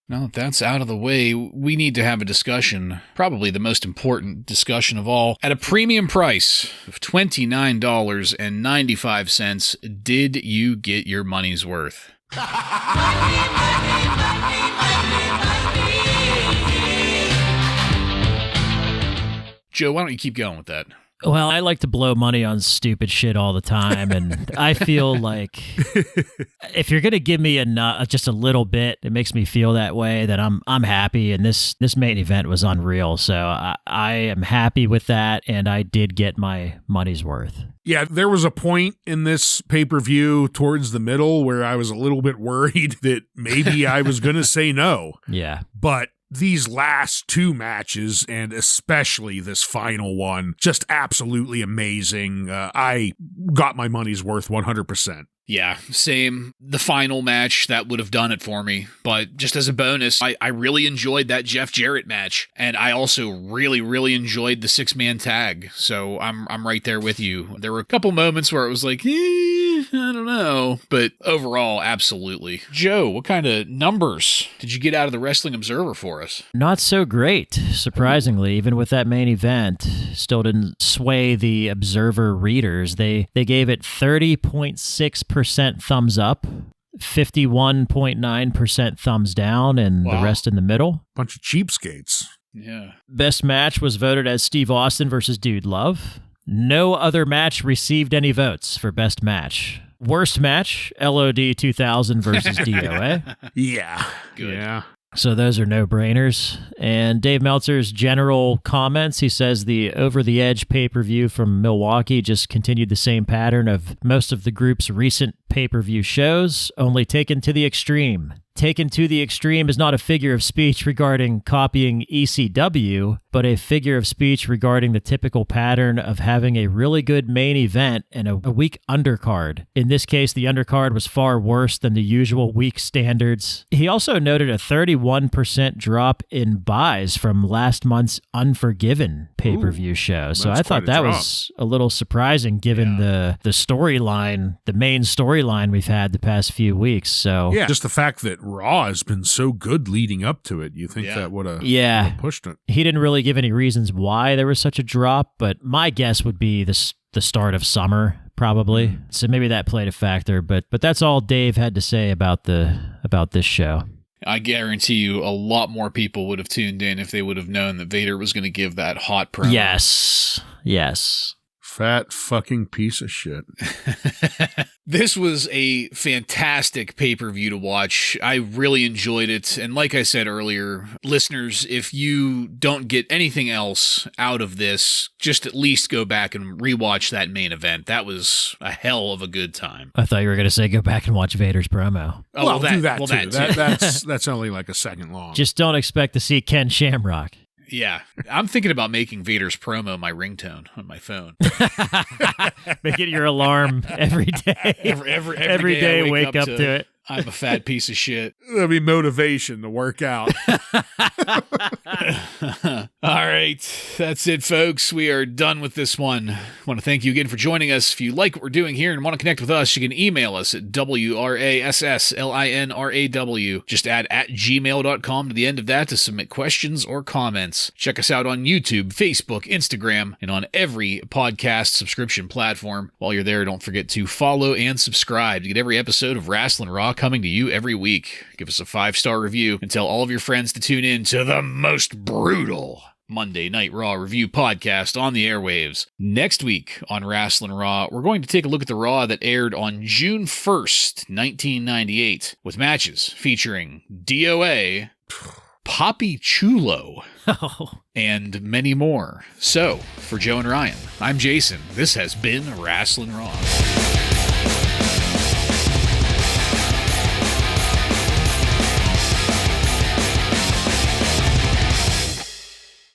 Now that that's out of the way, we need to have a discussion, probably the most important discussion of all. At a premium price of $29.95, did you get your money's worth? Joe, why don't you keep going with that? Well, I like to blow money on stupid shit all the time, and I feel like if you're gonna give me just a little bit, it makes me feel that way. That I'm happy, and this main event was unreal. So I am happy with that, and I did get my money's worth. Yeah, there was a point in this pay-per-view towards the middle where I was a little bit worried that maybe I was going to say no. Yeah. But these last two matches, and especially this final one, just absolutely amazing. I got my money's worth 100%. Yeah, same. The final match, that would have done it for me. But just as a bonus, I really enjoyed that Jeff Jarrett match. And I also really, really enjoyed the 6-man tag. So I'm right there with you. There were a couple moments where it was like, I don't know. But overall, absolutely. Joe, what kind of numbers did you get out of the Wrestling Observer for us? Not so great, surprisingly. Even with that main event, still didn't sway the Observer readers. They gave it 30.6% thumbs up, 51.9% thumbs down, and the rest in the middle. Bunch of cheapskates. Yeah. Best match was voted as Steve Austin versus Dude Love. No other match received any votes for best match. Worst match, LOD 2000 versus DOA. Yeah. Good. Yeah. So those are no-brainers. And Dave Meltzer's general comments, he says the Over the Edge pay-per-view from Milwaukee just continued the same pattern of most of the group's recent pay-per-view shows, only taken to the extreme. Taken to the extreme is not a figure of speech regarding copying ECW, but a figure of speech regarding the typical pattern of having a really good main event and a weak undercard. In this case, the undercard was far worse than the usual weak standards. He also noted a 31% drop in buys from last month's Unforgiven pay-per-view show. So I thought that was a little surprising given the storyline, the main storyline we've had the past few weeks. So yeah, just the fact that Raw has been so good leading up to it. You think that would have pushed it. He didn't really give any reasons why there was such a drop, but my guess would be the start of summer, probably. So maybe that played a factor, but that's all Dave had to say about this show. I guarantee you a lot more people would have tuned in if they would have known that Vader was going to give that hot promo. Yes. Fat fucking piece of shit. This was a fantastic pay-per-view to watch. I really enjoyed it. And like I said earlier, listeners, if you don't get anything else out of this, just at least go back and rewatch that main event. That was a hell of a good time. I thought you were going to say go back and watch Vader's promo. Oh, well, do that too. That's only like a second long. Just don't expect to see Ken Shamrock. Yeah. I'm thinking about making Vader's promo my ringtone on my phone. Make it your alarm every day. Every day I wake up to it. I'm a fat piece of shit. That'll be motivation to work out. All right. That's it, folks. We are done with this one. I want to thank you again for joining us. If you like what we're doing here and want to connect with us, you can email us at WRASSLINRAW. Just add @gmail.com to the end of that to submit questions or comments. Check us out on YouTube, Facebook, Instagram, and on every podcast subscription platform. While you're there, don't forget to follow and subscribe to get every episode of Wrasslin Raw coming to you every week. Give us a 5-star review and tell all of your friends to tune in to the most brutal Monday Night Raw review podcast on the airwaves. Next week on Wrasslin Raw, we're going to take a look at the Raw that aired on June 1st, 1998, with matches featuring DOA, Poppy Chulo, and many more. So, for Joe and Ryan, I'm Jason. This has been Wrasslin Raw.